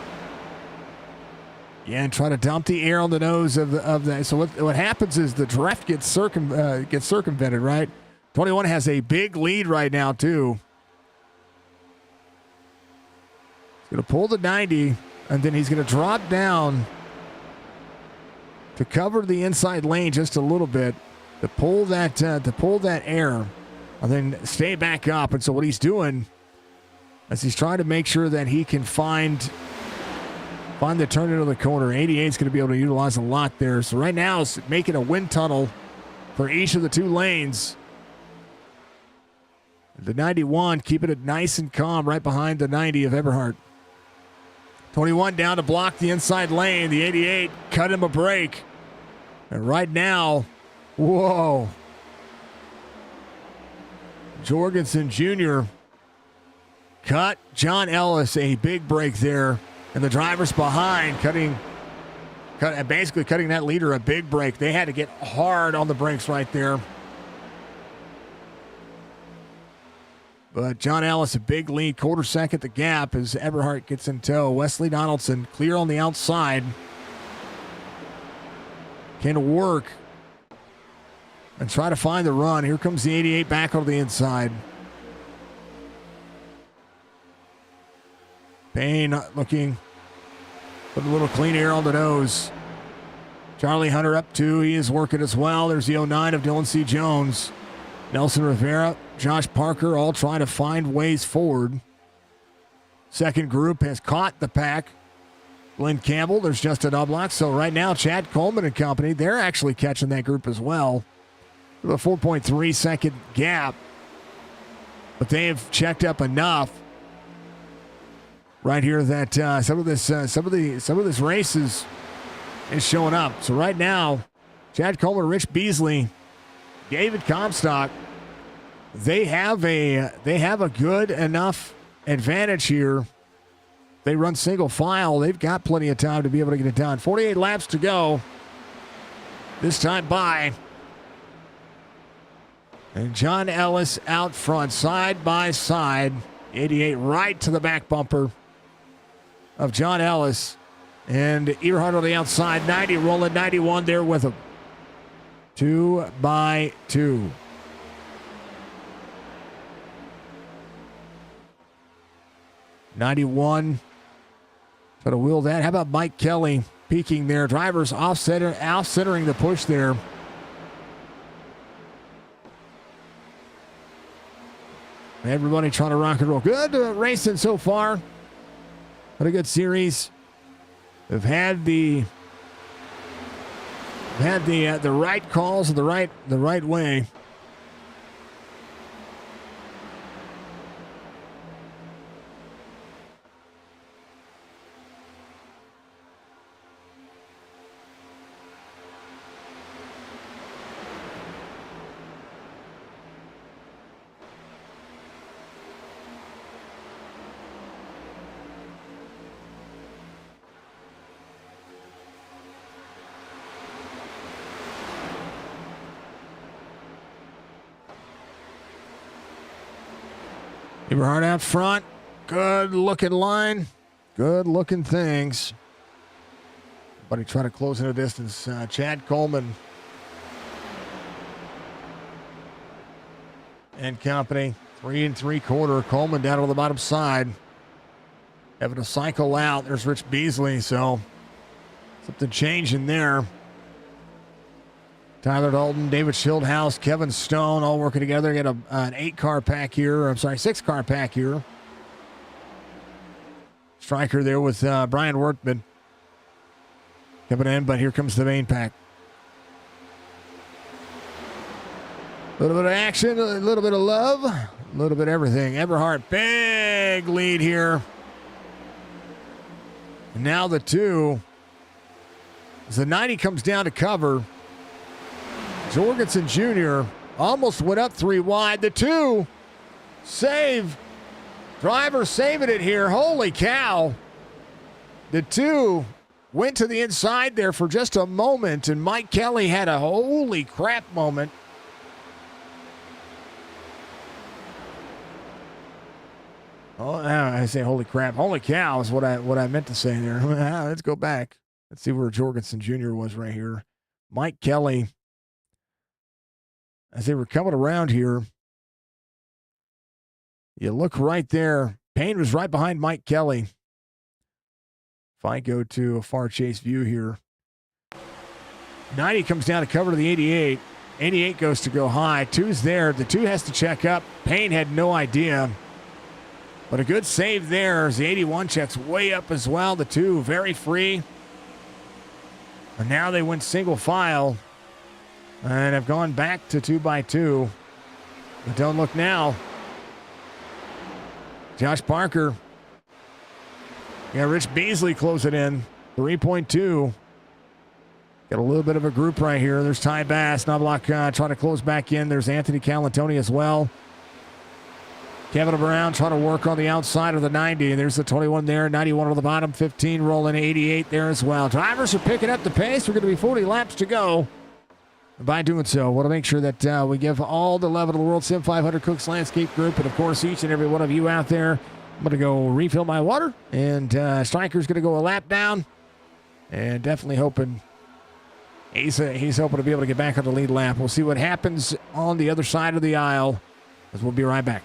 Yeah, and try to dump the air on the nose of the. So what happens is the draft gets circumvented, right? 21 has a big lead right now too. He's going to pull the 90, and then he's going to drop down to cover the inside lane just a little bit to pull that air, and then stay back up. And so what he's doing is he's trying to make sure that he can find the turn into the corner. 88 is going to be able to utilize a lot there. So right now it's making a wind tunnel for each of the two lanes. The 91 keeping it nice and calm right behind the 90 of Eberhardt. 21 down to block the inside lane. The 88 cut him a break. And right now, whoa. Jorgensen Jr. cut John Ellis a big break there. And the drivers behind basically cutting that leader a big break. They had to get hard on the brakes right there. But John Ellis, a big lead, quarter second the gap as Eberhardt gets in tow. Wesley Donaldson clear on the outside. Can work and try to find the run. Here comes the 88 back on the inside. Payne looking, put a little clean air on the nose. Charlie Hunter up 2. He is working as well. There's the 09 of Dylan C. Jones. Nelson Rivera, Josh Parker, all trying to find ways forward. Second group has caught the pack. Glenn Campbell, there's Justin Ublock. So right now, Chad Coleman and company, they're actually catching that group as well. With a 4.3 second gap. But they have checked up enough right here that some of this race is showing up. So right now, Chad Coleman, Rich Beasley, David Comstock, they have a good enough advantage here. They run single file. They've got plenty of time to be able to get it done. 48 laps to go. This time by. And John Ellis out front, side by side. 88 right to the back bumper of John Ellis. And Eberhardt on the outside. 90 rolling, 91 there with him. 2 by 2. '91. Try to wheel that. How about Mike Kelly peeking there? Drivers off-centering the push there. Everybody trying to rock and roll. Good racing so far. What a good series. They've had the right calls the right way. Eberhard out front. Good looking line. Good looking things. But he tried to close in the distance. Chad Coleman and company. 3 3/4. Coleman down on the bottom side. Having to cycle out. There's Rich Beasley. So something changing there. Tyler Dalton, David Schildhouse, Kevin Stone all working together. Get an 8-car pack here. I'm sorry, 6-car pack here. Striker there with Brian Workman coming in, but here comes the main pack. A little bit of action, a little bit of love, a little bit of everything. Eberhard, big lead here. And now the 2. As the 90 comes down to cover, Jorgensen Jr. almost went up 3 wide. The 2 save. Driver saving it here. Holy cow. The 2 went to the inside there for just a moment, and Mike Kelly had a holy crap moment. Oh, I say holy crap. Holy cow is what I meant to say there. Let's go back. Let's see where Jorgensen Jr. was right here. Mike Kelly, as they were coming around here, you look right there. Payne was right behind Mike Kelly. If I go to a far chase view here, 90 comes down to cover to the 88. 88 goes to go high. 2's there. The 2 has to check up. Payne had no idea. But a good save there as the 81 checks way up as well. The 2 very free. And now they went single file and have gone back to 2x2. But don't look now. Josh Parker. Yeah, Rich Beasley close it in. 3.2. Got a little bit of a group right here. There's Ty Bass. Knobloch trying to close back in. There's Anthony Calantoni as well. Kevin Brown trying to work on the outside of the 90. There's the 21 there. 91 on the bottom. 15 rolling. 88 there as well. Drivers are picking up the pace. We're going to be 40 laps to go. And by doing so, we want to make sure that we give all the love of the World SIM500 Cooks Landscape Group, and of course each and every one of you out there. I'm going to go refill my water, and Striker's going to go a lap down, and definitely hoping he's hoping to be able to get back on the lead lap. We'll see what happens on the other side of the aisle, as we'll be right back.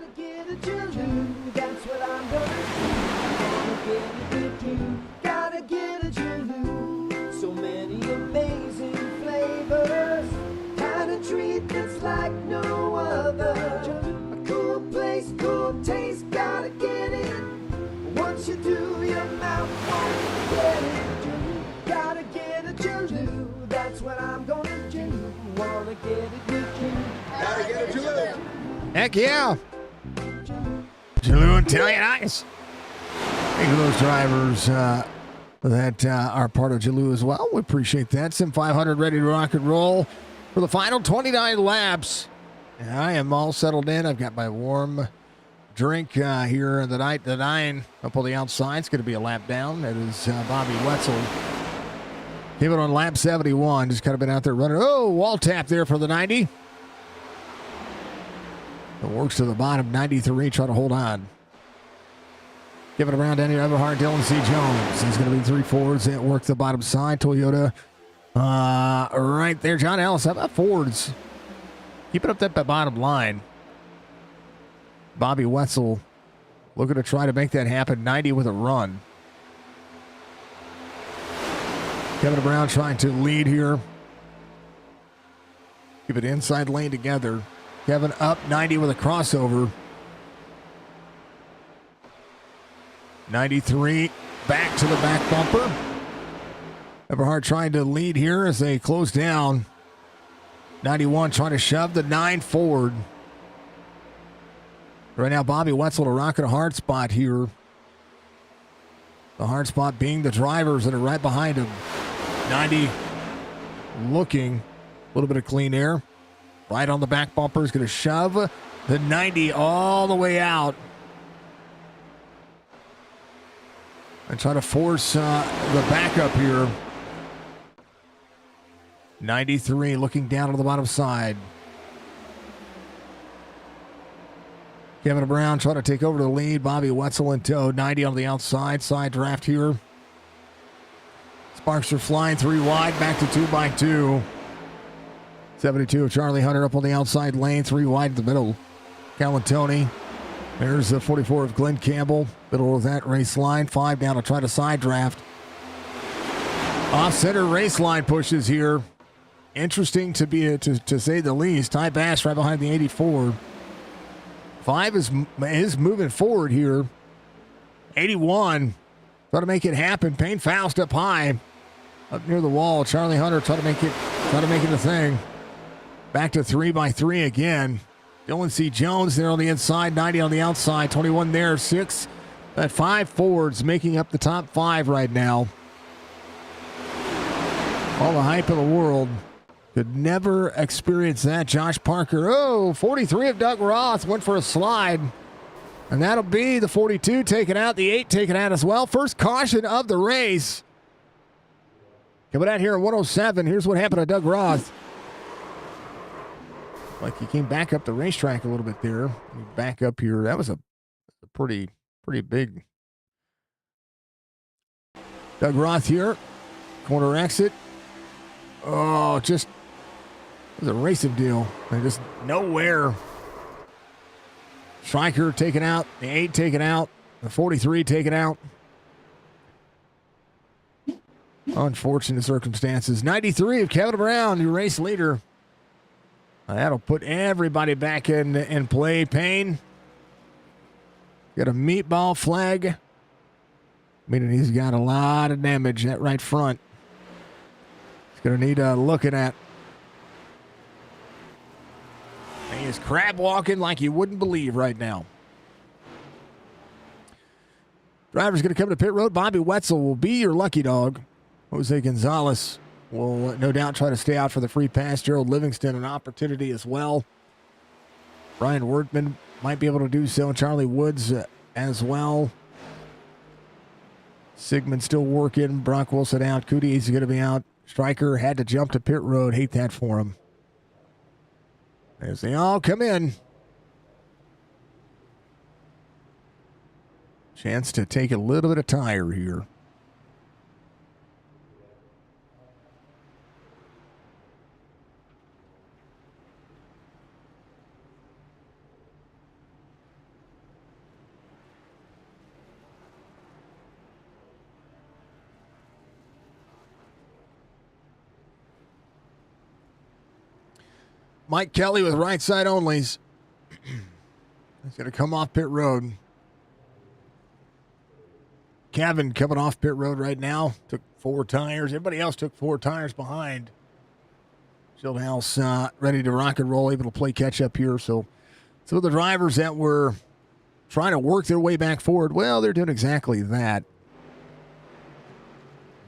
Gotta get a Jaloo, that's what I'm gonna do. Gonna get it with you. Gotta get a Jaloo. So many amazing flavors. Kind of treat that's like no other. A cool place, cool taste. Gotta get it. Once you do, your mouth won't get it. Gotta get a Jaloo. That's what I'm gonna do. Wanna get it with you. Gotta get a Jaloo. Heck yeah. Jaloo Italian Ice. Thank you to those drivers that are part of Jaloo as well. We appreciate that. SIM500 ready to rock and roll for the final 29 laps. And I am all settled in. I've got my warm drink here in the night. The 9 up on the outside. It's going to be a lap down. That is Bobby Wetzel. Came in on lap 71. Just kind of been out there running. Oh, wall tap there for the 90. It works to the bottom. 93. Try to hold on. Give it around Danny Everhart, Dylan C. Jones. There's going to be 3 Fords that work the bottom side. Toyota right there. John Ellis. How about Fords? Keep it up that bottom line. Bobby Wetzel looking to try to make that happen. 90 with a run. Kevin Brown trying to lead here. Keep it inside lane together. Kevin up 90 with a crossover. 93 back to the back bumper. Everhart trying to lead here as they close down. 91 trying to shove the 9 forward. Right now, Bobby Wetzel to rocket a hard spot here. The hard spot being the drivers that are right behind him. 90 looking. A little bit of clean air. Right on the back bumper is going to shove the 90 all the way out. And try to force the backup here. 93 looking down on the bottom side. Kevin Brown trying to take over the lead. Bobby Wetzel in tow. 90 on the outside. Side draft here. Sparks are flying 3 wide. Back to 2x2. 72 of Charlie Hunter up on the outside lane. 3 wide in the middle. Calantoni. There's the 44 of Glenn Campbell. Middle of that race line. 5 down to try to side draft. Off center race line pushes here. Interesting to say the least. Ty Bass right behind the 84. 5 is moving forward here. 81. Try to make it happen. Payne Faust up high. Up near the wall. Charlie Hunter try to make it a thing. Back to 3x3 again. Dylan C. Jones there on the inside. 90 on the outside. 21 there. 6. That 5 Fords making up the top 5 right now. All the hype of the world. Could never experience that. Josh Parker. Oh, 43 of Doug Roth went for a slide. And that'll be the 42 taken out. The 8 taken out as well. First caution of the race. Coming out here at 107. Here's what happened to Doug Roth. Like he came back up the racetrack a little bit there. Back up here. That was a pretty big. Doug Roth here. Corner exit. Oh, just it was a racing deal. And just nowhere. Stryker taken out. The 8 taken out. The 43 taken out. Unfortunate circumstances. 93 of Kevin Brown, your race leader. That'll put everybody back in play. Payne. Got a meatball flag. Meaning he's got a lot of damage at right front. He's going to need looking at. He is crab walking like you wouldn't believe right now. Driver's going to come to pit road. Bobby Wetzel will be your lucky dog. Jose Gonzalez will no doubt try to stay out for the free pass. Gerald Livingston an opportunity as well. Brian Workman might be able to do so. Charlie Woods as well. Sigmund still working. Brock Wilson out. Cootie is going to be out. Stryker had to jump to pit road. Hate that for him. As they all come in. Chance to take a little bit of tire here. Mike Kelly with right side onlys. He's going to come off pit road. Kevin coming off pit road right now. Took 4 tires. Everybody else took 4 tires behind. Shieldhouse ready to rock and roll, able to play catch up here. So some of the drivers that were trying to work their way back forward, well, they're doing exactly that.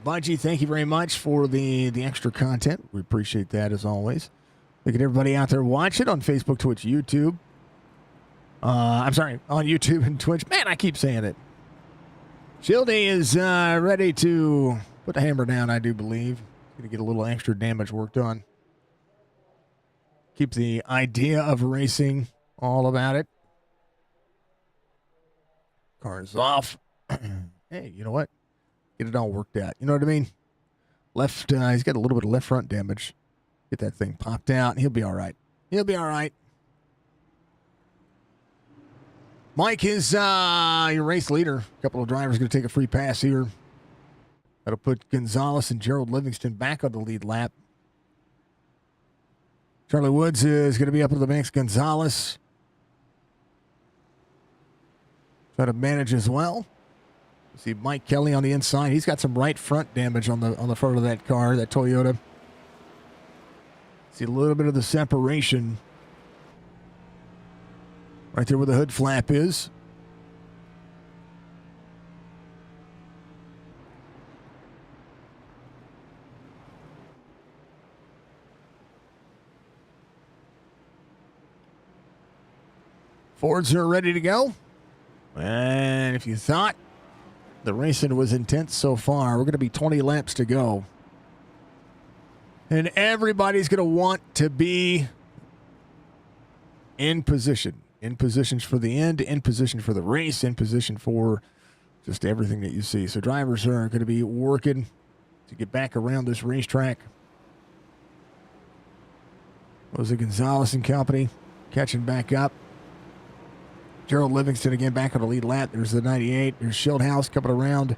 Budgie, thank you very much for the extra content. We appreciate that as always. Look at everybody out there watching on Facebook, Twitch, YouTube. I'm sorry, on YouTube and Twitch. Man, I keep saying it. Shieldy is ready to put the hammer down, I do believe. Going to get a little extra damage worked on. Keep the idea of racing all about it. Car's off. Hey, you know what? Get it all worked out. You know what I mean? Left, he's got a little bit of left front damage. Get that thing popped out. He'll be all right. He'll be all right. Mike is your race leader. A couple of drivers going to take a free pass here. That'll put Gonzalez and Gerald Livingston back on the lead lap. Charlie Woods is going to be up to the banks. Gonzalez try to manage as well. See Mike Kelly on the inside. He's got some right front damage on the front of that car, that Toyota. See a little bit of the separation right there where the hood flap is. Fords are ready to go. And if you thought the racing was intense so far, we're going to be 20 laps to go. And everybody's going to want to be in position. In positions for the end, in position for the race, in position for just everything that you see. So drivers are going to be working to get back around this racetrack. Jose Gonzalez and company catching back up. Gerald Livingston again back on the lead lap. There's the 98. There's Shieldhouse coming around.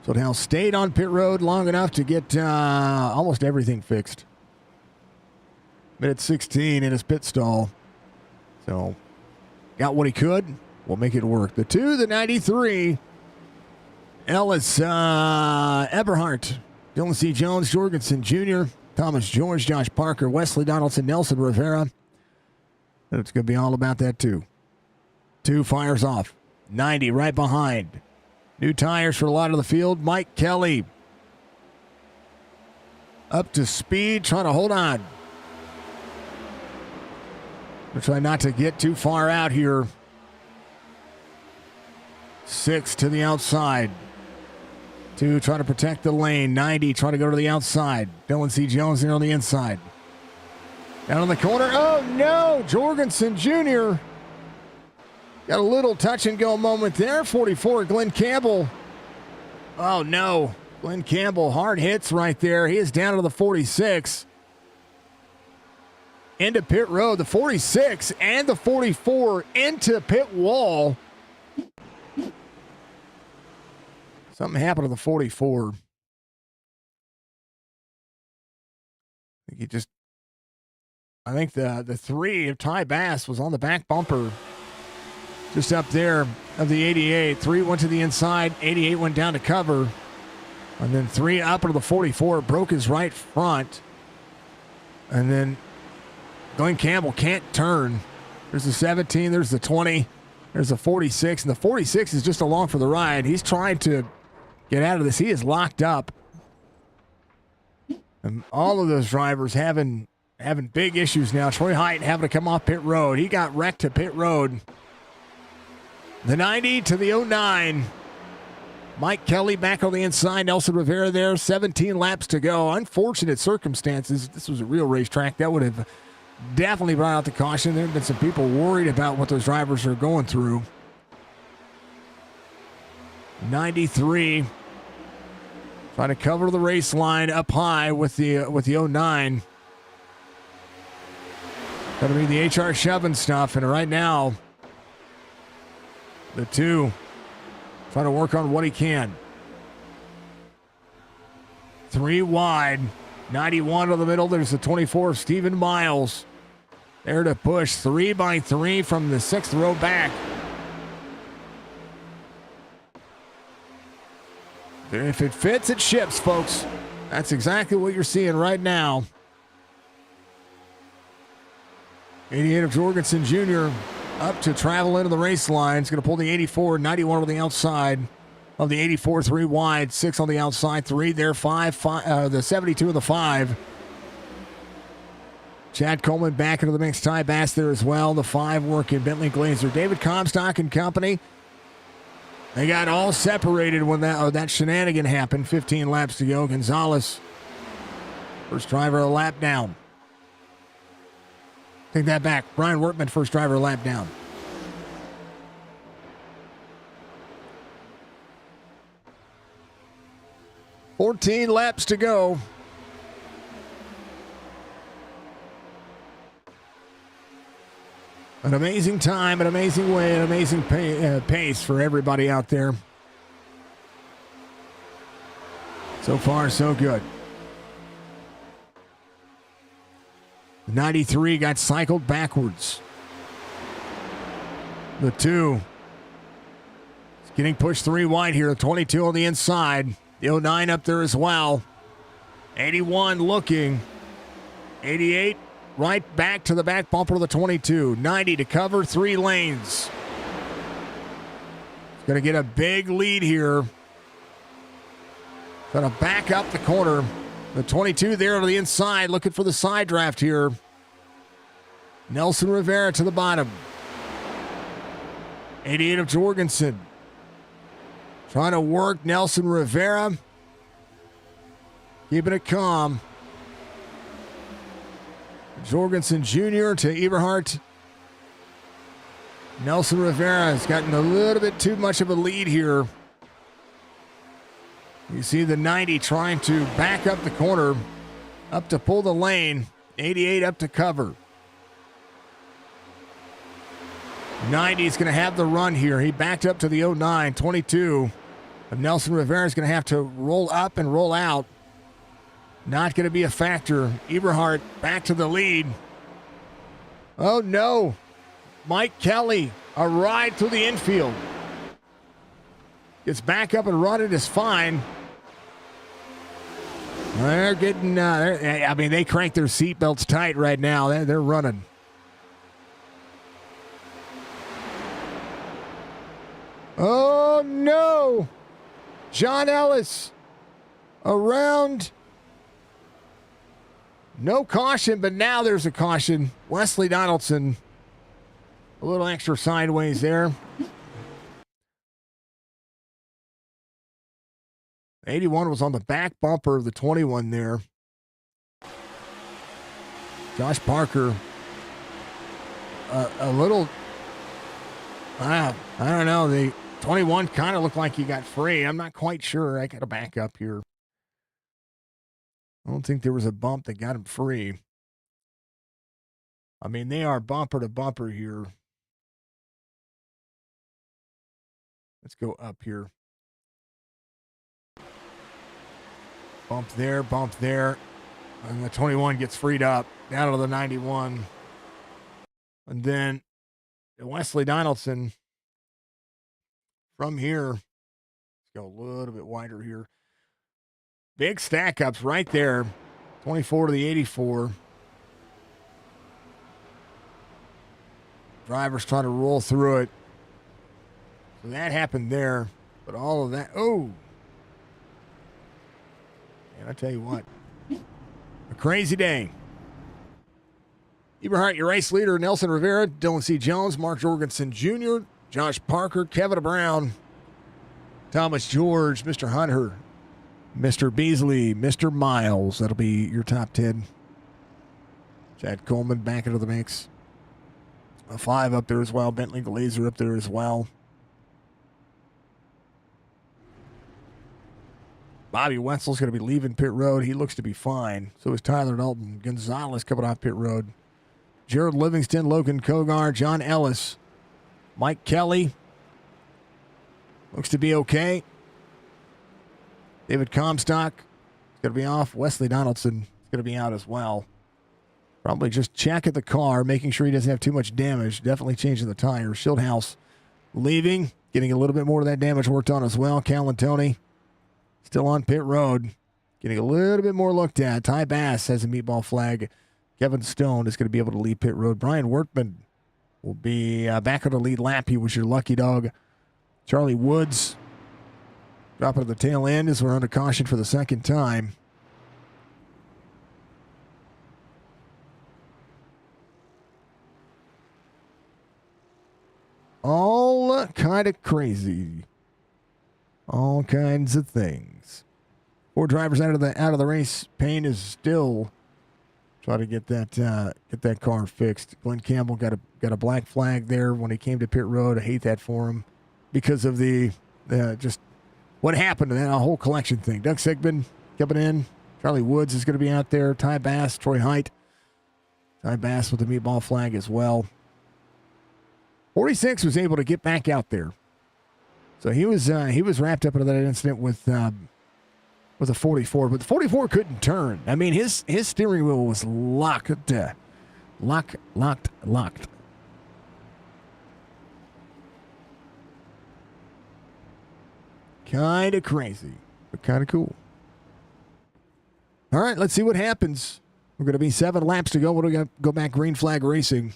Shieldhouse stayed on pit road long enough to get almost everything fixed. Minute 16 in his pit stall. So, got what he could. We'll make it work. The 2, the 93. Ellis Eberhardt. Dylan C. Jones, Jorgensen Jr., Thomas George, Josh Parker, Wesley Donaldson, Nelson Rivera. It's going to be all about that, too. 2 fires off. 90 right behind. New tires for a lot of the field. Mike Kelly. Up to speed, trying to hold on. We'll try not to get too far out here. 6 to the outside. 2 trying to protect the lane. 90 trying to go to the outside. Dylan C. Jones there on the inside. Down on the corner. Oh, no. Jorgensen Jr. Got a little touch and go moment there. 44, Glenn Campbell. Oh, no. Glenn Campbell, hard hits right there. He is down to the 46. Into pit road. The 46 and the 44 into pit wall. Something happened to the 44. I think the 3 of Ty Bass was on the back bumper. Just up there of the 88. 3 went to the inside. 88 went down to cover. And then 3 up to the 44. Broke his right front. And then Glenn Campbell can't turn. There's the 17. There's the 20. There's the 46. And the 46 is just along for the ride. He's trying to get out of this. He is locked up. And all of those drivers having big issues now. Troy Height having to come off pit road. He got wrecked to pit road. The 90 to the 09. Mike Kelly back on the inside. Nelson Rivera there. 17 laps to go. Unfortunate circumstances. This was a real racetrack. That would have definitely brought out the caution. There have been some people worried about what those drivers are going through. 93. Trying to cover the race line up high with the 09. Going to be the HR shoving stuff. And right now, the 2 trying to work on what he can. 3 wide. 91 to the middle. There's the 24, Stephen Miles. There to push 3x3 from the 6th row back. If it fits, it ships, folks. That's exactly what you're seeing right now. 88 of Jorgensen Jr. up to travel into the race line. He's going to pull the 84, 91 on the outside of the 84, 3 wide, 6 on the outside, 3 there, 5, the 72 of the 5. Chad Coleman back into the mix. Ty Bass there as well. The 5 working. Bentley Glazer. David Comstock and company. They got all separated when that shenanigan happened. 15 laps to go. Gonzalez, first driver a lap down. Take that back. Brian Wortman, first driver a lap down. $14 laps to go. An amazing time, an amazing way, an amazing pace for everybody out there. So far, so good. 93 got cycled backwards. The 2 is getting pushed 3 wide here. 22 on the inside. The 09 up there as well. 81 looking. 88 right back to the back bumper of the 22. 90 to cover 3 lanes. He's going to get a big lead here. Going to back up the corner. The 22 there to the inside, looking for the side draft here. Nelson Rivera to the bottom. 88 of Jorgensen. Trying to work Nelson Rivera. Keeping it calm. Jorgensen Jr. to Eberhardt. Nelson Rivera has gotten a little bit too much of a lead here. You see the 90 trying to back up the corner, up to pull the lane. 88 up to cover. 90 is going to have the run here. He backed up to the 09. 22 of Nelson Rivera is going to have to roll up and roll out. Not going to be a factor. Eberhardt back to the lead. Oh, no. Mike Kelly, a ride through the infield. Gets back up and running is fine. They're getting, they crank their seatbelts tight right now. They're running. Oh, no. John Ellis around. No caution, but now there's a caution. Wesley Donaldson, a little extra sideways there. 81 was on the back bumper of the 21 there. Josh Parker, a little, I don't know. The 21 kind of looked like he got free. I'm not quite sure. I got to back up here. I don't think there was a bump that got him free. I mean, they are bumper to bumper here. Let's go up here. Bump there. And the 21 gets freed up down to the 91. And then Wesley Donaldson from here. Let's go a little bit wider here. Big stack ups right there. 24 to the 84. Drivers trying to roll through it. So that happened there. But all of that, and I tell you what, a crazy day. Eberhardt, your race leader, Nelson Rivera, Dylan C. Jones, Mark Jorgensen Jr., Josh Parker, Kevin Brown, Thomas George, Mr. Hunter, Mr. Beasley, Mr. Miles. That'll be your top 10. Chad Coleman back into the mix. A 5 up there as well. Bentley Glazer up there as well. Bobby Wetzel's going to be leaving pit road. He looks to be fine. So is Tyler Dalton. Gonzalez coming off pit road. Jared Livingston, Logan Kogar, John Ellis, Mike Kelly. Looks to be okay. David Comstock is going to be off. Wesley Donaldson is going to be out as well. Probably just checking the car, making sure he doesn't have too much damage. Definitely changing the tire. Schildhouse leaving, getting a little bit more of that damage worked on as well. Tony still on pit road, getting a little bit more looked at. Ty Bass has a meatball flag. Kevin Stone is going to be able to lead pit road. Brian Workman will be back on the lead lap. He was your lucky dog. Charlie Woods dropping at the tail end as we're under caution for the second time. All kind of crazy. All kinds of things. 4 drivers out of the race. Payne is still trying to get that car fixed. Glenn Campbell got a black flag there when he came to pit road. I hate that for him because of the just what happened to that whole collection thing. Doug Sigmund coming in. Charlie Woods is going to be out there. Ty Bass, Troy Height. Ty Bass with the meatball flag as well. 46 was able to get back out there. So he was wrapped up into that incident with a 44, but the 44 couldn't turn. I mean, his steering wheel was locked. Kind of crazy, but kind of cool. All right, let's see what happens. We're going to be 7 laps to go. We're going to go back green flag racing.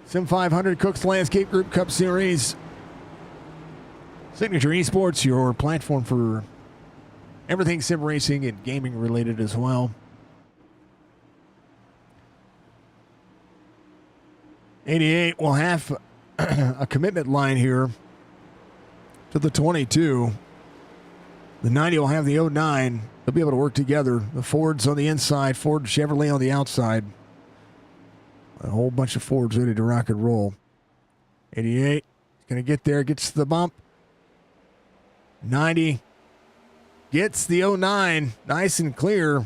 SIM500 Cooks Landscape Group Cup Series. Signature eSports, your platform for everything sim racing and gaming related as well. 88 will have a commitment line here to the 22. The 90 will have the 09. They'll be able to work together. The Fords on the inside, Ford and Chevrolet on the outside. A whole bunch of Fords ready to rock and roll. 88 is going to get there, gets to the bump. 90 gets the 09 nice and clear.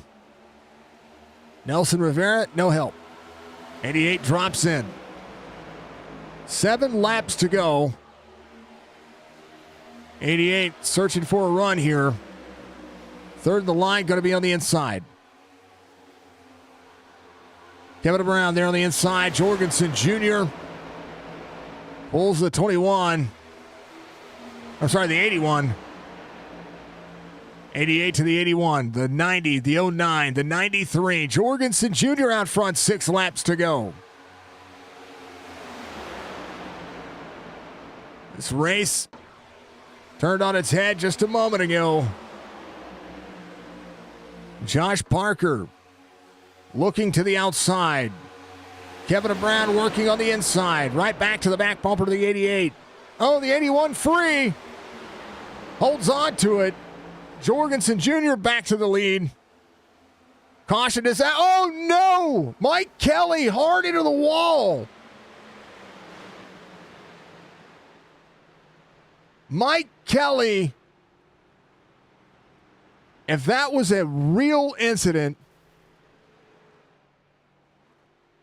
Nelson Rivera, no help. 88 drops in. 7 laps to go. 88 searching for a run here. Third in the line, going to be on the inside. Kevin Brown there on the inside. Jorgensen Jr. pulls the 21. I'm sorry, the 81. 88 to the 81. The 90, the 09, the 93. Jorgensen Jr. out front, 6 laps to go. This race turned on its head just a moment ago. Josh Parker looking to the outside. Kevin Brown working on the inside. Right back to the back bumper to the 88. Oh, the 81 free. Holds on to it. Jorgensen Jr. back to the lead. Caution is out. Oh, no. Mike Kelly hard into the wall. Mike Kelly, if that was a real incident,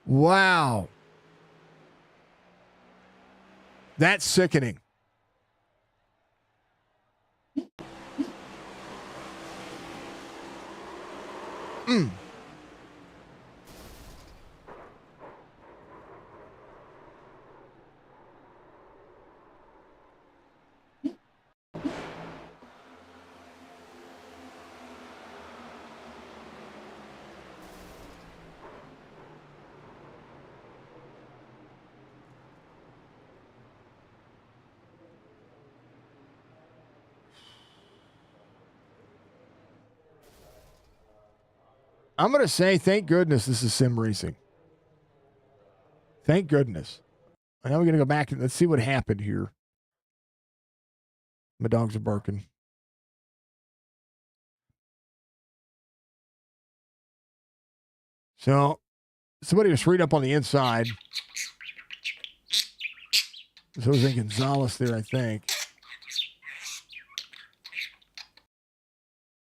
wow. That's sickening. I'm going to say, thank goodness this is sim racing. Thank goodness. And now we're going to go back and let's see what happened here. My dogs are barking. So, somebody was freed up on the inside. So was Gonzalez there, I think.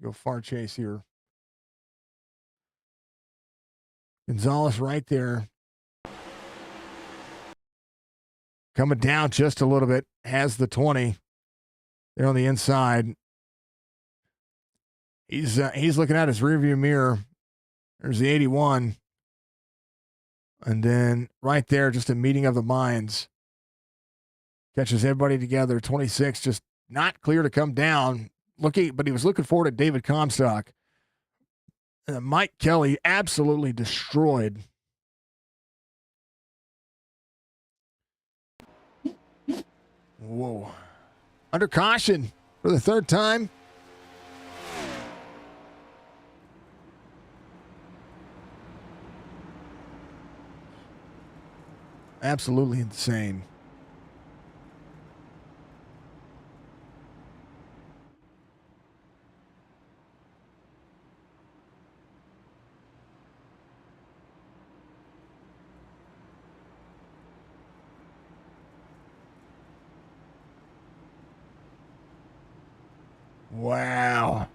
Go far chase here. Gonzalez right there. coming down just a little bit, has the 20 there on the inside. He's looking at his rearview mirror. There's the 81. And then right there, just a meeting of the minds. Catches everybody together. 26 just not clear to come down. But he was looking forward at David Comstock. Mike Kelly absolutely destroyed. Whoa. Under caution for the third time. Absolutely insane. Wow.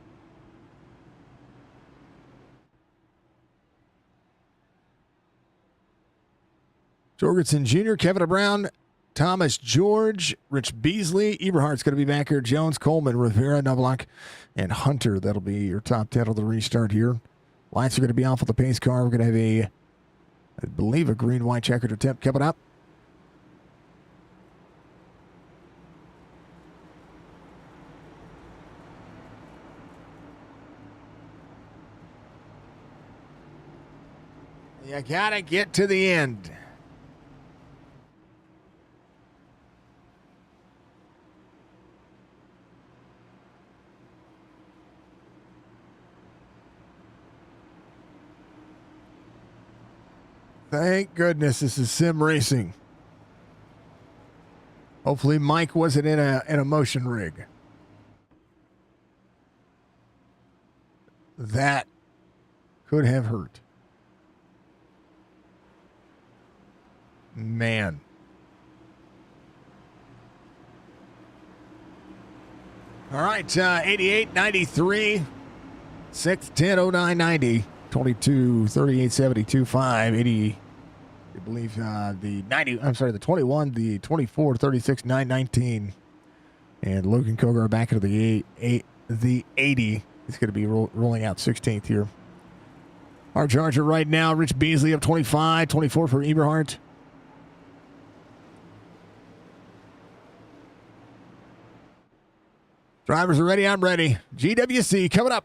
Jorgensen Jr., Kevin Brown, Thomas George, Rich Beasley, Eberhardt's going to be back here, Jones, Coleman, Rivera, Knobloch, and Hunter. That'll be your top 10 of the restart here. Lights are going to be off of the pace car. We're going to have I believe, a green-white checkered attempt coming up. You got to get to the end. Thank goodness this is sim racing. Hopefully Mike wasn't in a motion rig. That could have hurt. Man. All right, 88, 93, 6, 10, 09, 90, 22, 38, 72, 5, 80, I believe the 90, I'm sorry, the 21, the 24, 36, 9, 19. And Logan Kogar back into the 80. He's going to be rolling out 16th here. Our charger right now, Rich Beasley up 25, 24 for Eberhardt. Drivers are ready. I'm ready. GWC coming up.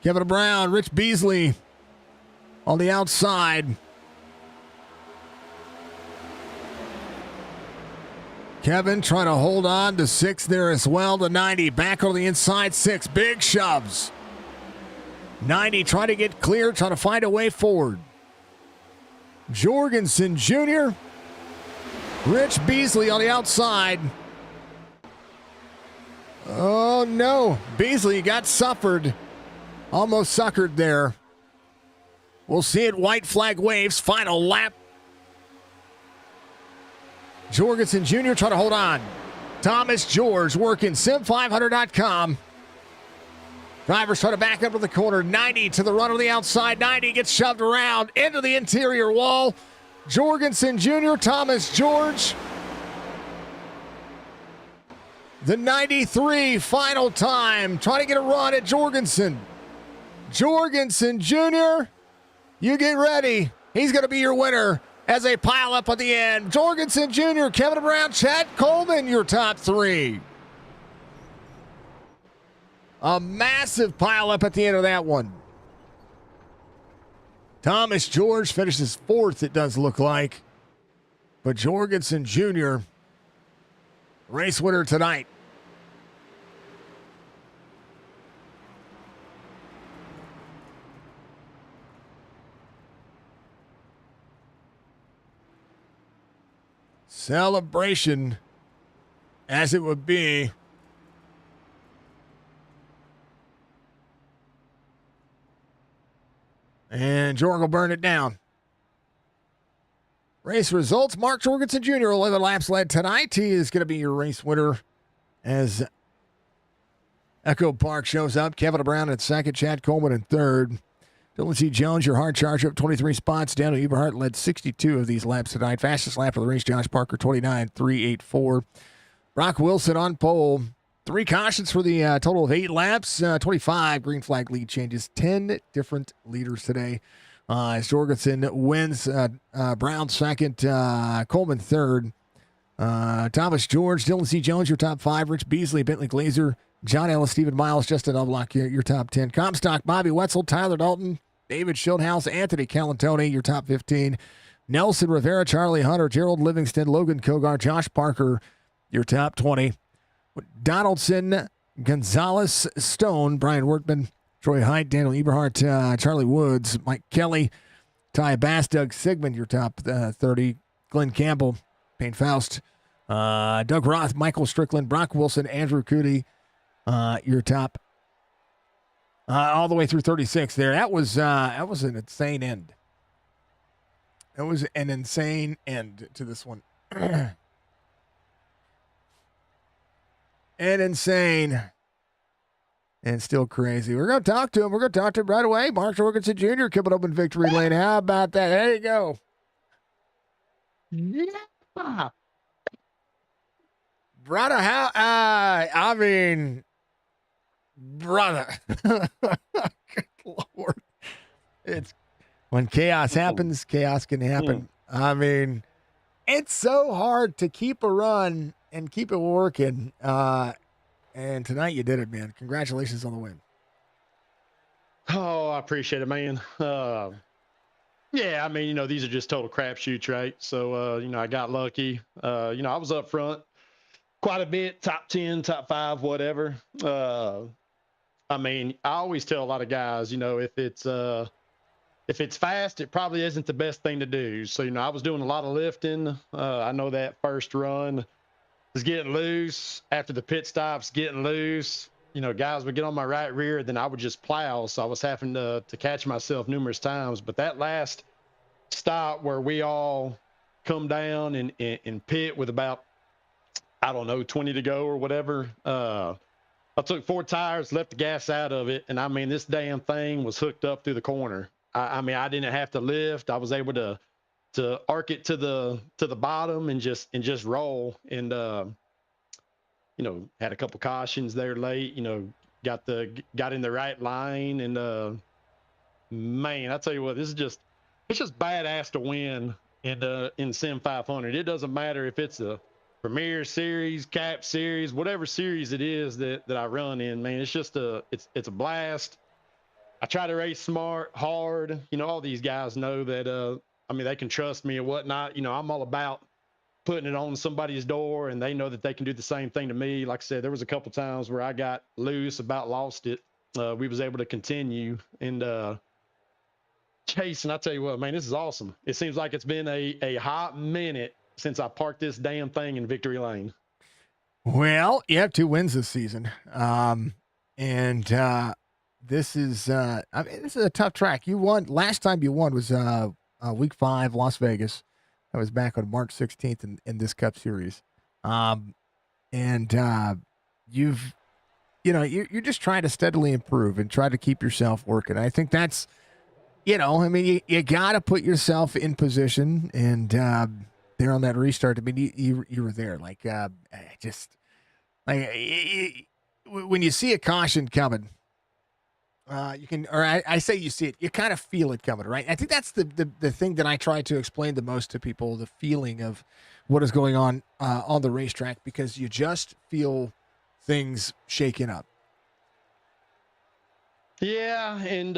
Kevin Brown, Rich Beasley on the outside. Kevin trying to hold on to 6 there as well. The 90 back on the inside 6. Big shoves. 90 trying to get clear, trying to find a way forward. Jorgensen Jr., Rich Beasley on the outside. Oh, no. Beasley got suffered. Almost suckered there. We'll see it. White flag waves. Final lap. Jorgensen Jr. trying to hold on. Thomas George working SIM500.com. Drivers trying to back up to the corner. 90 to the run on the outside. 90 gets shoved around into the interior wall. Jorgensen Jr., Thomas George. The 93 final time. Trying to get a run at Jorgensen. Jorgensen Jr., you get ready. He's going to be your winner as they pile up at the end. Jorgensen Jr., Kevin Brown, Chad Coleman, your top 3. A massive pile up at the end of that one. Thomas George finishes 4th, it does look like. But Jorgensen Jr., race winner tonight. Celebration as it would be. And Jorg will burn it down. Race results. Mark Jorgensen Jr. 11 laps led tonight. He is going to be your race winner as Echo Park shows up. Kevin Brown in second. Chad Coleman in third. Dylan C. Jones, your hard charger, up 23 spots. Daniel Eberhardt led 62 of these laps tonight. Fastest lap of the race, Josh Parker, 29.384. Brock Wilson on pole. 3 cautions for the total of 8 laps. 25 green flag lead changes. 10 different leaders today. As Jorgensen wins, Brown second, Coleman third. Thomas George, Dylan C. Jones, your top 5. Rich Beasley, Bentley Glazer, John Ellis, Stephen Miles, Justin Lovelock, your top 10. Comstock, Bobby Wetzel, Tyler Dalton, David Schildhouse, Anthony Calantoni, your top 15. Nelson Rivera, Charlie Hunter, Gerald Livingston, Logan Kogar, Josh Parker, your top 20. Donaldson, Gonzalez, Stone, Brian Workman, Troy Height, Daniel Eberhardt, Charlie Woods, Mike Kelly, Ty Bass, Doug Sigmund, your top 30. Glenn Campbell, Payne Faust, Doug Roth, Michael Strickland, Brock Wilson, Andrew Cootie, your top all the way through 36 there. That was an insane end. It was an insane end to this one. And insane. And still crazy. We're going to talk to him. We're going to talk to him right away. Mark Jorgensen Jr. coming up in victory lane. How about that? There you go. Yeah. Brother, how, I mean, brother. Good Lord. It's when chaos happens, chaos can happen. I mean, it's so hard to keep a run and keep it working. And tonight you did it, man. Congratulations on the win. Oh, I appreciate it, man. Yeah, I mean, these are just total crapshoots, right? So, I got lucky. I was up front quite a bit, top 10, top 5, whatever. I mean, I always tell a lot of guys, if it's fast, it probably isn't the best thing to do. So, I was doing a lot of lifting. I know that first run was getting loose. After the pit stops, getting loose. Guys would get on my right rear, then I would just plow. So I was having to catch myself numerous times. But that last stop where we all come down and pit with about, 20 to go or whatever. I took 4 tires, left the gas out of it. And I mean, this damn thing was hooked up through the corner. I mean, I didn't have to lift. I was able to arc it to the bottom and just roll. And, had a couple cautions there late, got in the right line. And, man, I tell you what, it's just badass to win in SIM500. It doesn't matter if it's a Premier Series, Cap Series, whatever series it is that I run in, man. It's just it's a blast. I try to race smart, hard. All these guys know that, they can trust me and whatnot. I'm all about putting it on somebody's door, and they know that they can do the same thing to me. Like I said, there was a couple times where I got loose, about lost it. We was able to continue. And Jason, I tell you what, man, this is awesome. It seems like it's been a hot minute since I parked this damn thing in victory lane. Well, you have 2 wins this season. This is this is a tough track. You won last time you won was week 5, Las Vegas. That was back on March 16th in this Cup Series. You're just trying to steadily improve and try to keep yourself working. I think that's, you got to put yourself in position. And there on that restart, I mean, you were there. When you see a caution coming, you can, or I say you see it, you kind of feel it coming, right? I think that's the thing that I try to explain the most to people, the feeling of what is going on the racetrack, because you just feel things shaking up. Yeah, and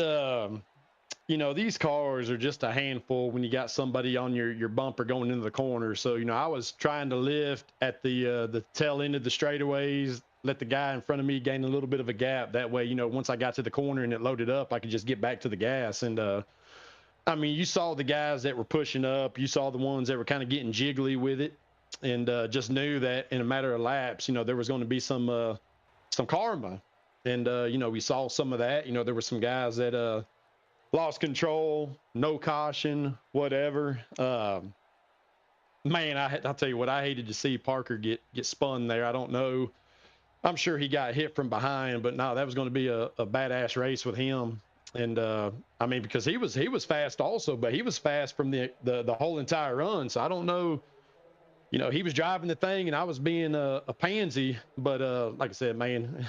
these cars are just a handful when you got somebody on your bumper going into the corner. So, I was trying to lift at the tail end of the straightaways, let the guy in front of me gain a little bit of a gap. That way, once I got to the corner and it loaded up, I could just get back to the gas. And, you saw the guys that were pushing up. You saw the ones that were kind of getting jiggly with it, and just knew that in a matter of laps, there was going to be some karma. And, we saw some of that. There were some guys that lost control, no caution, whatever. Man, I'll tell you what, I hated to see Parker get spun there. I don't know. I'm sure he got hit from behind, but no, that was going to be a badass race with him. And I mean, because he was fast also, but he was fast from the whole entire run. So I don't know, you know, he was driving the thing and I was being a pansy. But like I said, man,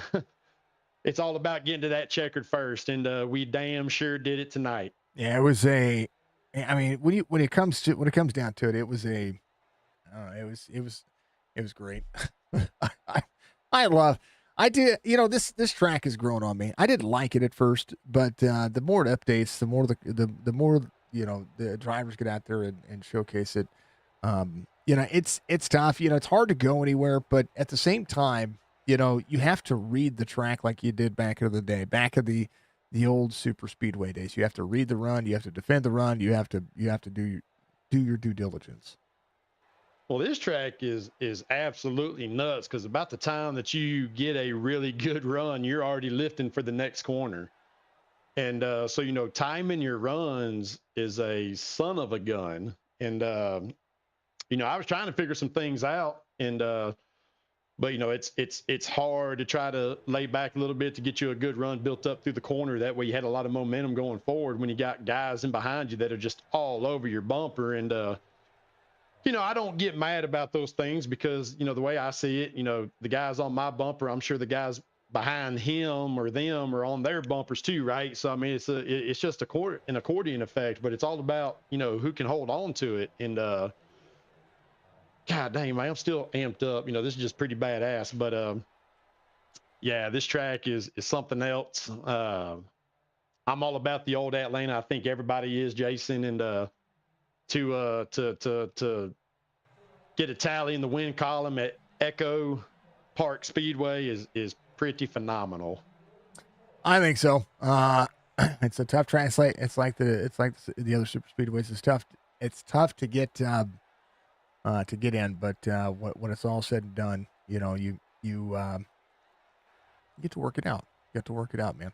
it's all about getting to that checkered first, and we damn sure did it tonight. Yeah, it was a. I mean, when it comes down to it, it was a. I don't know, it was great. I, I love. I did. You know, this track has grown on me. I didn't like it at first, but the more it updates, the more the more you know the drivers get out there and showcase it. You know, it's tough. You know, it's hard to go anywhere, but at the same time, you know, you have to read the track like you did back in the day, back in the old super speedway days. You have to read the run, you have to defend the run, you have to do your due diligence. Well, this track is absolutely nuts because about the time that you get a really good run, you're already lifting for the next corner. And so, you know, timing your runs is a son of a gun. And, you know, I was trying to figure some things out. And, but, you know, it's hard to try to lay back a little bit to get you a good run built up through the corner. That way you had a lot of momentum going forward when you got guys in behind you that are just all over your bumper. And, you know, I don't get mad about those things because, you know, the way I see it, you know, the guys on my bumper, I'm sure the guys behind him or them are on their bumpers too, right? So I mean, it's just an accordion effect, but it's all about, you know, who can hold on to it. And God dang, man, I'm still amped up. You know, this is just pretty badass. But yeah, this track is something else. I'm all about the old Atlanta. I think everybody is, Jason, and to get a tally in the win column at Echo Park Speedway is pretty phenomenal. I think so. It's a tough track. It's like the other super speedways. It's tough to get in, but when it's all said and done, you know, you get to work it out. You get to work it out, man.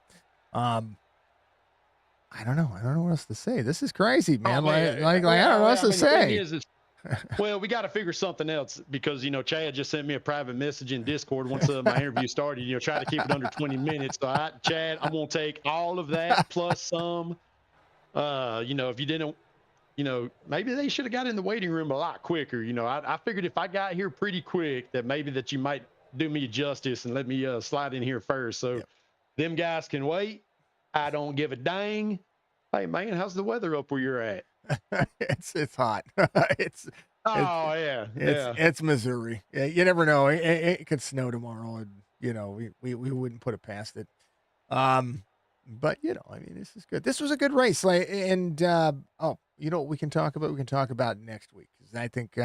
I don't know. I don't know what else to say. This is crazy, man. Oh, man. I don't know what else to say. Well, we got to figure something else because, you know, Chad just sent me a private message in Discord once my interview started, you know, try to keep it under 20 minutes. So Chad, I'm going to take all of that plus some. You know, if you didn't, you know, maybe they should have got in the waiting room a lot quicker. You know, I figured if I got here pretty quick that maybe that you might do me justice and let me slide in here first. So them guys can wait. I don't give a dang. Hey, man, how's the weather up where you're at? It's hot. It's Missouri. Yeah, you never know. It could snow tomorrow, and you know we wouldn't put it past it. But you know, I mean, this is good. This was a good race. And you know what we can talk about? We can talk about next week because I think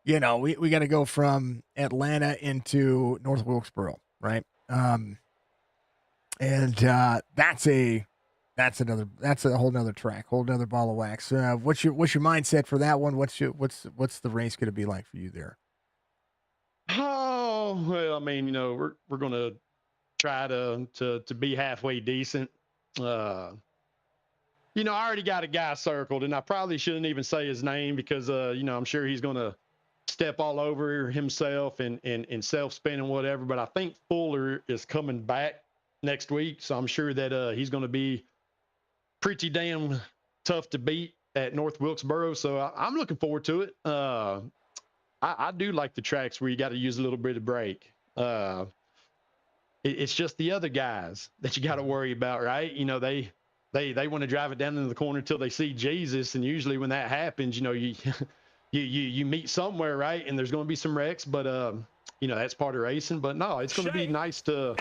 you know we got to go from Atlanta into North Wilkesboro, right? And that's a whole nother track, whole nother ball of wax. What's your mindset for that one? What's the race going to be like for you there? Oh, well, I mean, you know, we're going to try to be halfway decent. You know, I already got a guy circled and I probably shouldn't even say his name because, you know, I'm sure he's going to step all over himself and self-spin and whatever. But I think Fuller is coming back next week. So I'm sure that he's going to be pretty damn tough to beat at North Wilkesboro. So I'm looking forward to it. I do like the tracks where you got to use a little bit of brake. It's just the other guys that you got to worry about, right? You know, they want to drive it down into the corner until they see Jesus. And usually when that happens, you know, you meet somewhere, right? And there's going to be some wrecks, but you know, that's part of racing. But no, it's going to be nice to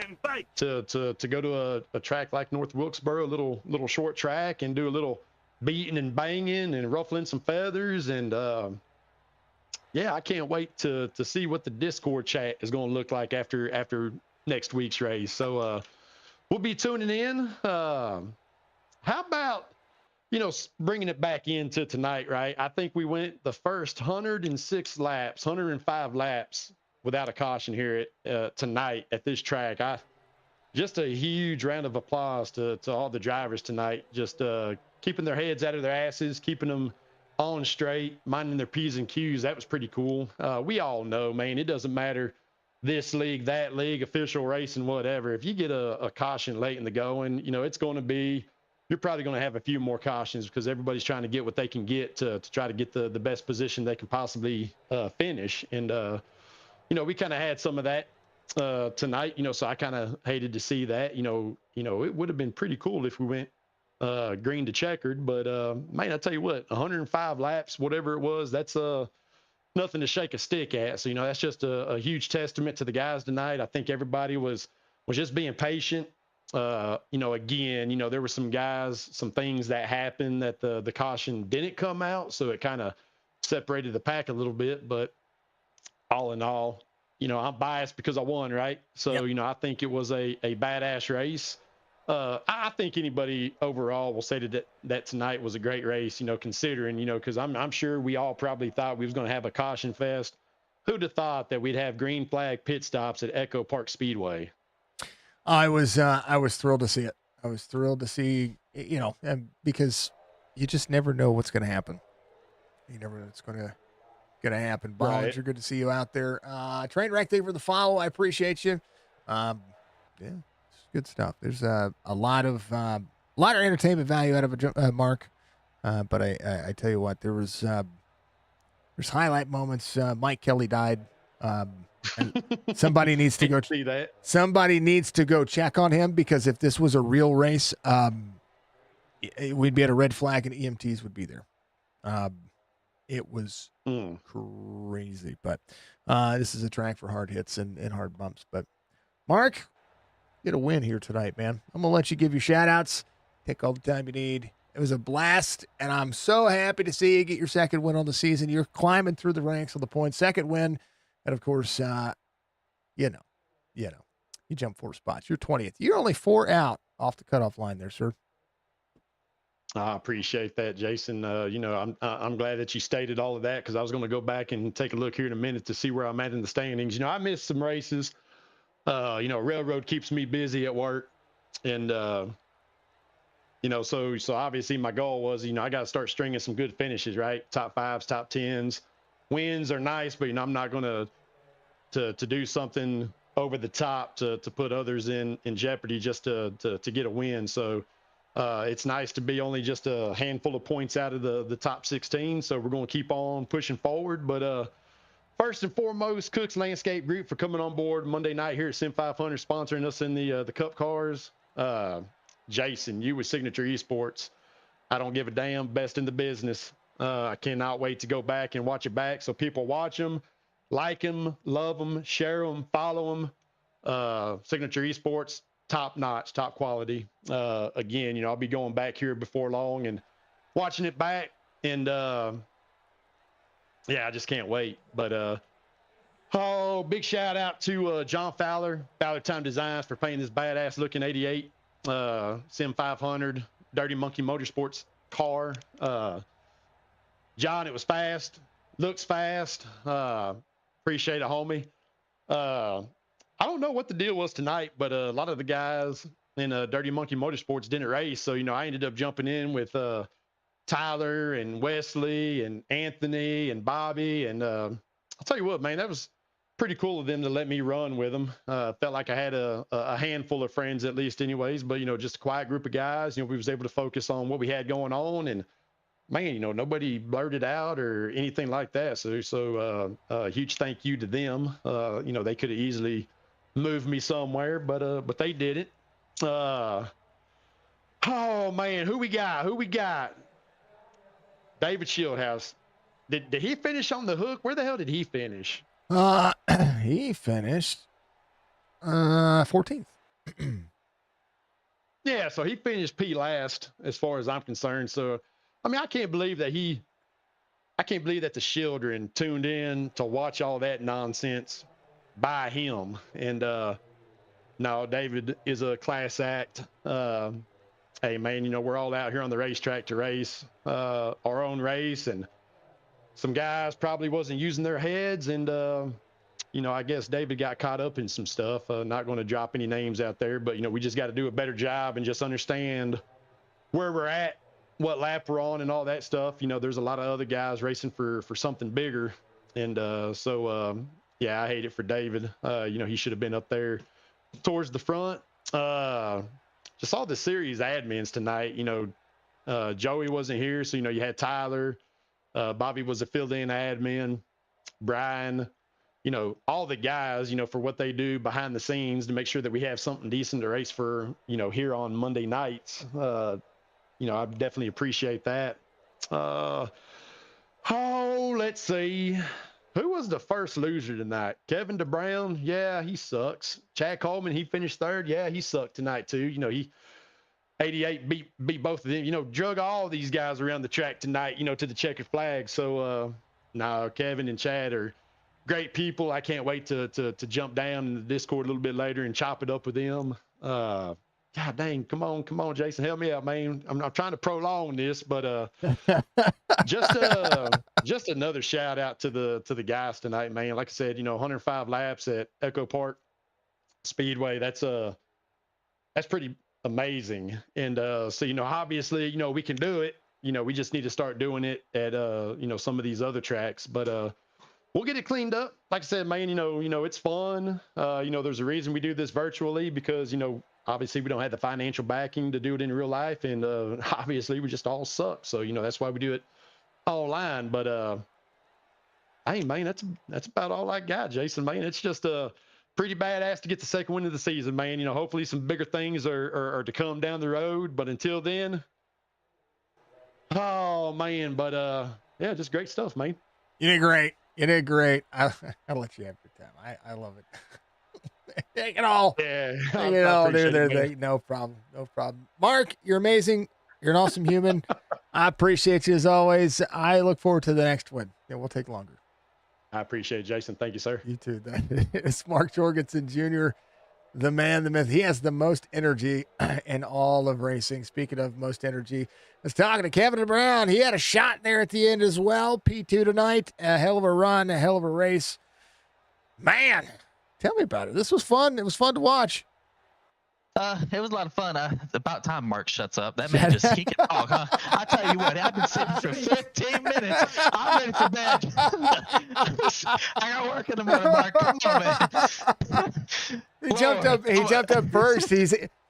go to a track like North Wilkesboro, a little short track, and do a little beating and banging and ruffling some feathers. And yeah, I can't wait to see what the Discord chat is going to look like after next week's race. So we'll be tuning in. How about, you know, bringing it back into tonight, right? I think we went the first 105 laps without a caution here tonight at this track. Just a huge round of applause to all the drivers tonight. Just keeping their heads out of their asses, keeping them on straight, minding their P's and Q's. That was pretty cool. We all know, man, it doesn't matter this league, that league, official racing, whatever. If you get a caution late in the going, it's going to be, you're probably going to have a few more cautions because everybody's trying to get what they can get to try to get the best position they can possibly finish. And, we kind of had some of that tonight, so I kind of hated to see that. It would have been pretty cool if we went green to checkered, but man, I tell you what, 105 laps, whatever it was, that's nothing to shake a stick at. So, that's just a huge testament to the guys tonight. I think everybody was just being patient. Again, there were some guys, some things that happened that the caution didn't come out, so it kind of separated the pack a little bit. But all in all, I'm biased because I won, right? So, Yep. I think it was a badass race. I think anybody overall will say that tonight was a great race, considering, because I'm sure we all probably thought we was going to have a caution fest. Who'd have thought that we'd have green flag pit stops at Echo Park Speedway? I was thrilled to see it. I was thrilled to see, because you just never know what's going to happen. You never know what's going to happen. Bollinger, Right. good to see you out there. Train wreck, thank you for the follow. I appreciate you. Yeah, it's good stuff. There's a lot of entertainment value out of it, Mark. But I tell you what, there's highlight moments. Mike Kelly died. And somebody needs to go. See that? Somebody needs to go check on him because if this was a real race, we'd be at a red flag and EMTs would be there. It was crazy, but this is a track for hard hits and hard bumps. But Mark, get a win here tonight, man. I'm gonna let you give your shout outs. Take all the time you need. It was a blast, and I'm so happy to see you get your second win on the season. You're climbing through the ranks of the points. Second win, and of course, you jump 4 spots. You're 20th. You're only 4 out off the cutoff line there, sir. I appreciate that, Jason. I'm glad that you stated all of that because I was going to go back and take a look here in a minute to see where I'm at in the standings. I missed some races. Railroad keeps me busy at work, and so obviously my goal was, I got to start stringing some good finishes, right? Top 5s, top 10s. Wins are nice, but I'm not going to do something over the top to put others in jeopardy just to get a win. So it's nice to be only just a handful of points out of the top 16. So we're going to keep on pushing forward. But first and foremost, Cook's Landscape Group for coming on board Monday night here at SIM500, sponsoring us in the Cup cars. Jason, you with Signature Esports. I don't give a damn. Best in the business. I cannot wait to go back and watch it back. So people watch them, like them, love them, share them, follow them. Signature Esports, top notch, top quality. Again, I'll be going back here before long and watching it back. And I just can't wait. But big shout out to John Fowler, Fowler Time Designs, for painting this badass looking 88 SIM500 Dirty Monkey Motorsports car. John, it was fast, looks fast. Appreciate it, homie. I don't know what the deal was tonight, but a lot of the guys in Dirty Monkey Motorsports didn't race. So, I ended up jumping in with Tyler and Wesley and Anthony and Bobby. And I'll tell you what, man, that was pretty cool of them to let me run with them. Felt like I had a handful of friends at least anyways, but, just a quiet group of guys. We was able to focus on what we had going on. And, man, nobody blurted out or anything like that. So huge thank you to them. They could have easily moved me somewhere, but they did it. Oh man, who we got? David Shieldhouse. Did he finish on the hook? Where the hell did he finish? He finished 14th. Yeah, so he finished P last as far as I'm concerned. So, I can't believe that the children tuned in to watch all that nonsense by him. And no, David is a class act. Hey, man, we're all out here on the racetrack to race our own race. And some guys probably wasn't using their heads. And, I guess David got caught up in some stuff. Not going to drop any names out there. But, we just got to do a better job and just understand where we're at, what lap we're on and all that stuff. There's a lot of other guys racing for something bigger. And so yeah, I hate it for David. He should have been up there towards the front. Just saw the series admins tonight. Joey wasn't here, so you had Tyler. Bobby was a fill-in admin. Brian. All the guys, for what they do behind the scenes to make sure that we have something decent to race for, here on Monday nights. I definitely appreciate that. Let's see. Who was the first loser tonight? Kevin DeBrown? Yeah, he sucks. Chad Coleman, he finished third. Yeah, he sucked tonight too. He 88 beat both of them. Drug all these guys around the track tonight, to the checkered flag. So no, Kevin and Chad are great people. I can't wait to jump down in the Discord a little bit later and chop it up with them. God dang, come on, Jason, help me out, man. I'm trying to prolong this, but just another shout out to the guys tonight, man. Like I said, 105 laps at Echo Park Speedway. That's pretty amazing. And so obviously, we can do it. We just need to start doing it at some of these other tracks. But we'll get it cleaned up. Like I said, man, it's fun. There's a reason we do this virtually because, obviously we don't have the financial backing to do it in real life. And obviously we just all suck. So, that's why we do it online. But hey, man, that's about all I got, Jason, man. It's just pretty badass to get the second win of the season, man. Hopefully some bigger things are to come down the road. But until then, oh, man. But yeah, just great stuff, man. You did great. I'll let you have your time. I love it. Take it all. Yeah. Take it all, dude. No problem. Mark, you're amazing. You're an awesome human. I appreciate you as always. I look forward to the next one. It will take longer. I appreciate it, Jason. Thank you, sir. You too. That is Mark Jorgensen Jr., the man, the myth. He has the most energy in all of racing. Speaking of most energy, I was talking to Kevin Brown. He had a shot there at the end as well. P2 tonight. A hell of a run, a hell of a race. Man, tell me about it. This was fun. It was fun to watch. It was a lot of fun. It's about time Mark shuts up. That man he can talk, huh? I tell you what, I've been sitting for 15 minutes. I'm ready for bed. I got work in the morning, Mark. Come on, man. He jumped up first.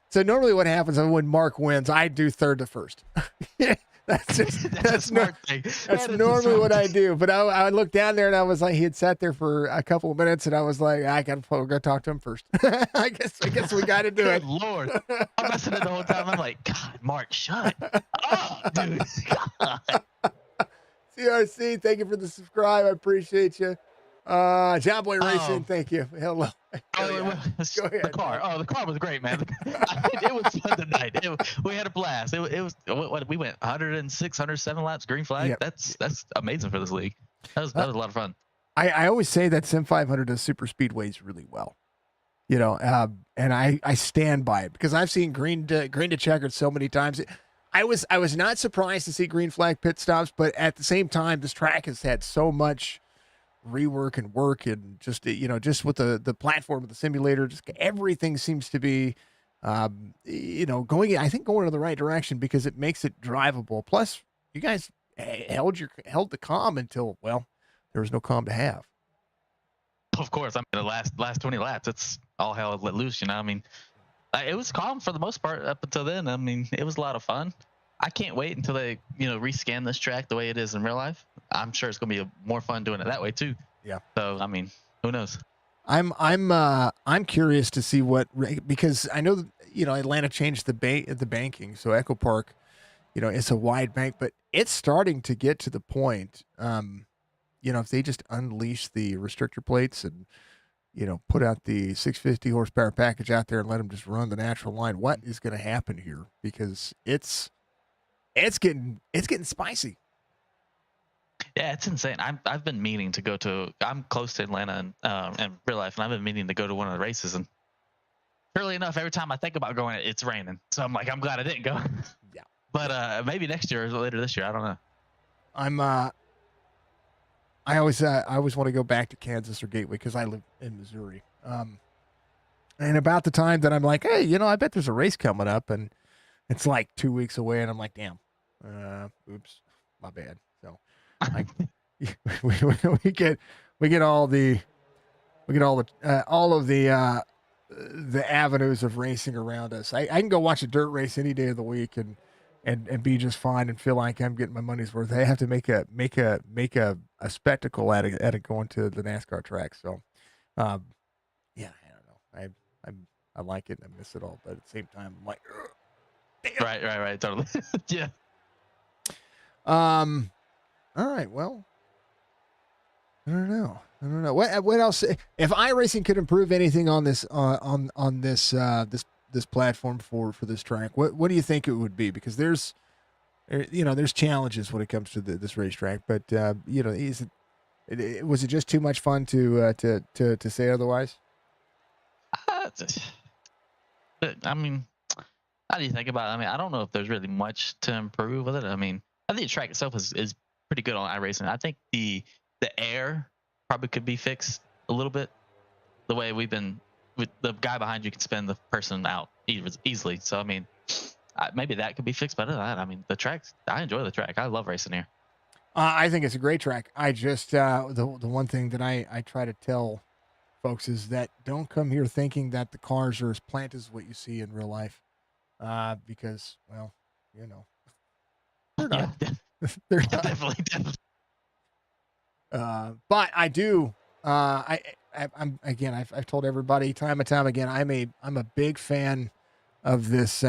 So normally what happens when Mark wins, I do third to first. That's normally what I do. But I looked down there and I was like, he had sat there for a couple of minutes and I was like, we're gonna talk to him first. I guess we got to do it. Good Lord, I'm listening the whole time. I'm like, God, Mark, shut up, dude. God. CRC, thank you for the subscribe. I appreciate you. John Boy Racing, thank you. Hello. Go ahead. The car was great, man. It was fun tonight. We had a blast. It was we went 106, 107 laps, green flag. Yep. That's amazing for this league. That was a lot of fun. I always say that SIM500 does super speedways really well. And I stand by it because I've seen green to checkered so many times. I was not surprised to see green flag pit stops, but at the same time, this track has had so much rework and work and just with the platform of the simulator, just everything seems to be going in the right direction because it makes it drivable. Plus you guys held the calm until, well, there was no calm to have. Of course. I mean, the last 20 laps, it's all hell let loose, I mean, it was calm for the most part up until then. I mean, it was a lot of fun. I can't wait until they, rescan this track the way it is in real life. I'm sure it's going to be more fun doing it that way too. Yeah. So, I mean, who knows? I'm curious to see because I know, Atlanta changed the banking. So Echo Park, it's a wide bank, but it's starting to get to the point, if they just unleash the restrictor plates and, put out the 650 horsepower package out there and let them just run the natural line, what is going to happen here? Because it's getting spicy. Yeah, it's insane. I've been meaning to go to. I'm close to Atlanta in real life, and I've been meaning to go to one of the races. And surely enough, every time I think about going, it's raining. So I'm like, I'm glad I didn't go. Yeah. But maybe next year or later this year, I don't know. I always want to go back to Kansas or Gateway because I live in Missouri. And about the time that I'm like, hey, I bet there's a race coming up, and it's like 2 weeks away, and I'm like, damn, oops, my bad. So we get all the look at all of the avenues of racing around us. I can go watch a dirt race any day of the week and be just fine and feel like I'm getting my money's worth. I have to make a spectacle out of going to the NASCAR track. So, yeah, I don't know. I like it and I miss it all, but at the same time, I'm like, Right, totally. Yeah. all right, well, I don't know. What else? If iRacing could improve anything on this on this platform for this track, what do you think it would be? Because there's challenges when it comes to this racetrack, but was it just too much fun to say otherwise? I mean, how do you think about it? I mean, I don't know if there's really much to improve with it. I mean, I think the track itself is pretty good on iRacing. I think the air probably could be fixed a little bit. The way we've been with the guy behind you can spin the person out easily. So I mean, maybe that could be fixed. But other than that, I mean, the track. I enjoy the track. I love racing here. I think it's a great track. I just the one thing that I try to tell folks is that don't come here thinking that the cars are as planted as what you see in real life, because they're not. Yeah, They're not. definitely. But I do. I've told everybody time and time again. I'm a big fan of this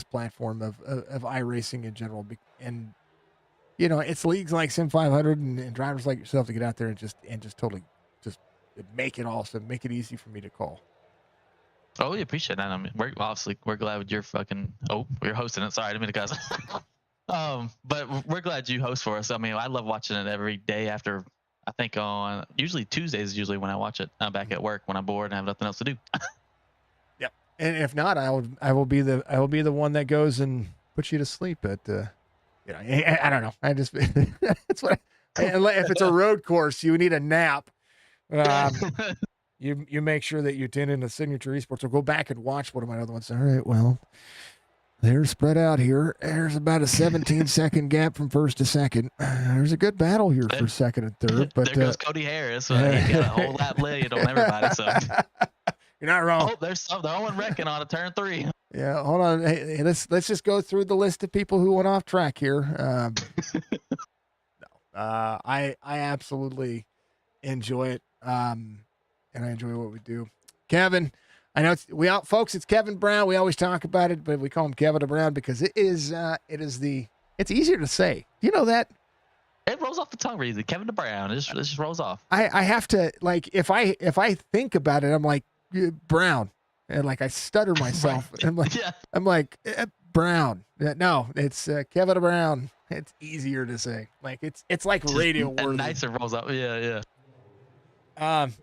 platform of iRacing in general, and it's leagues like SIM500 and drivers like yourself to get out there and just totally just make it awesome, make it easy for me to call. Oh, we appreciate that. I mean, we're glad you're you're hosting it. Sorry, I didn't mean to cuss. But we're glad you host for us. I mean, I love watching it every day after. I think on usually Tuesdays is usually when I watch it. I'm back at work when I'm bored and have nothing else to do. Yep. And if not, I will be the one that goes and puts you to sleep at I don't know. I just that's what if it's a road course, you need a nap. You make sure that you tune into Signature Esports or go back and watch one of my other ones. All right, well, they're spread out here. There's about a 17-second gap from first to second. There's a good battle here for second and third. But there goes Cody Harris. He got a whole lap lead on everybody. So you're not wrong. Oh, they're one wrecking on a turn 3. Yeah, hold on. Hey, let's just go through the list of people who went off track here. I absolutely enjoy it, and I enjoy what we do. Kevin, I know folks. It's Kevin Brown. We always talk about it, but we call him Kevin Brown because it's easier to say. Do you know that? It rolls off the tongue really easy. Kevin Brown. It just rolls off. I have to if I think about it, I'm like Brown, and like I stutter myself. Right. I'm like Brown. No, it's Kevin Brown. It's easier to say. Like it's like radio worthy. Nicer rolls up. Yeah.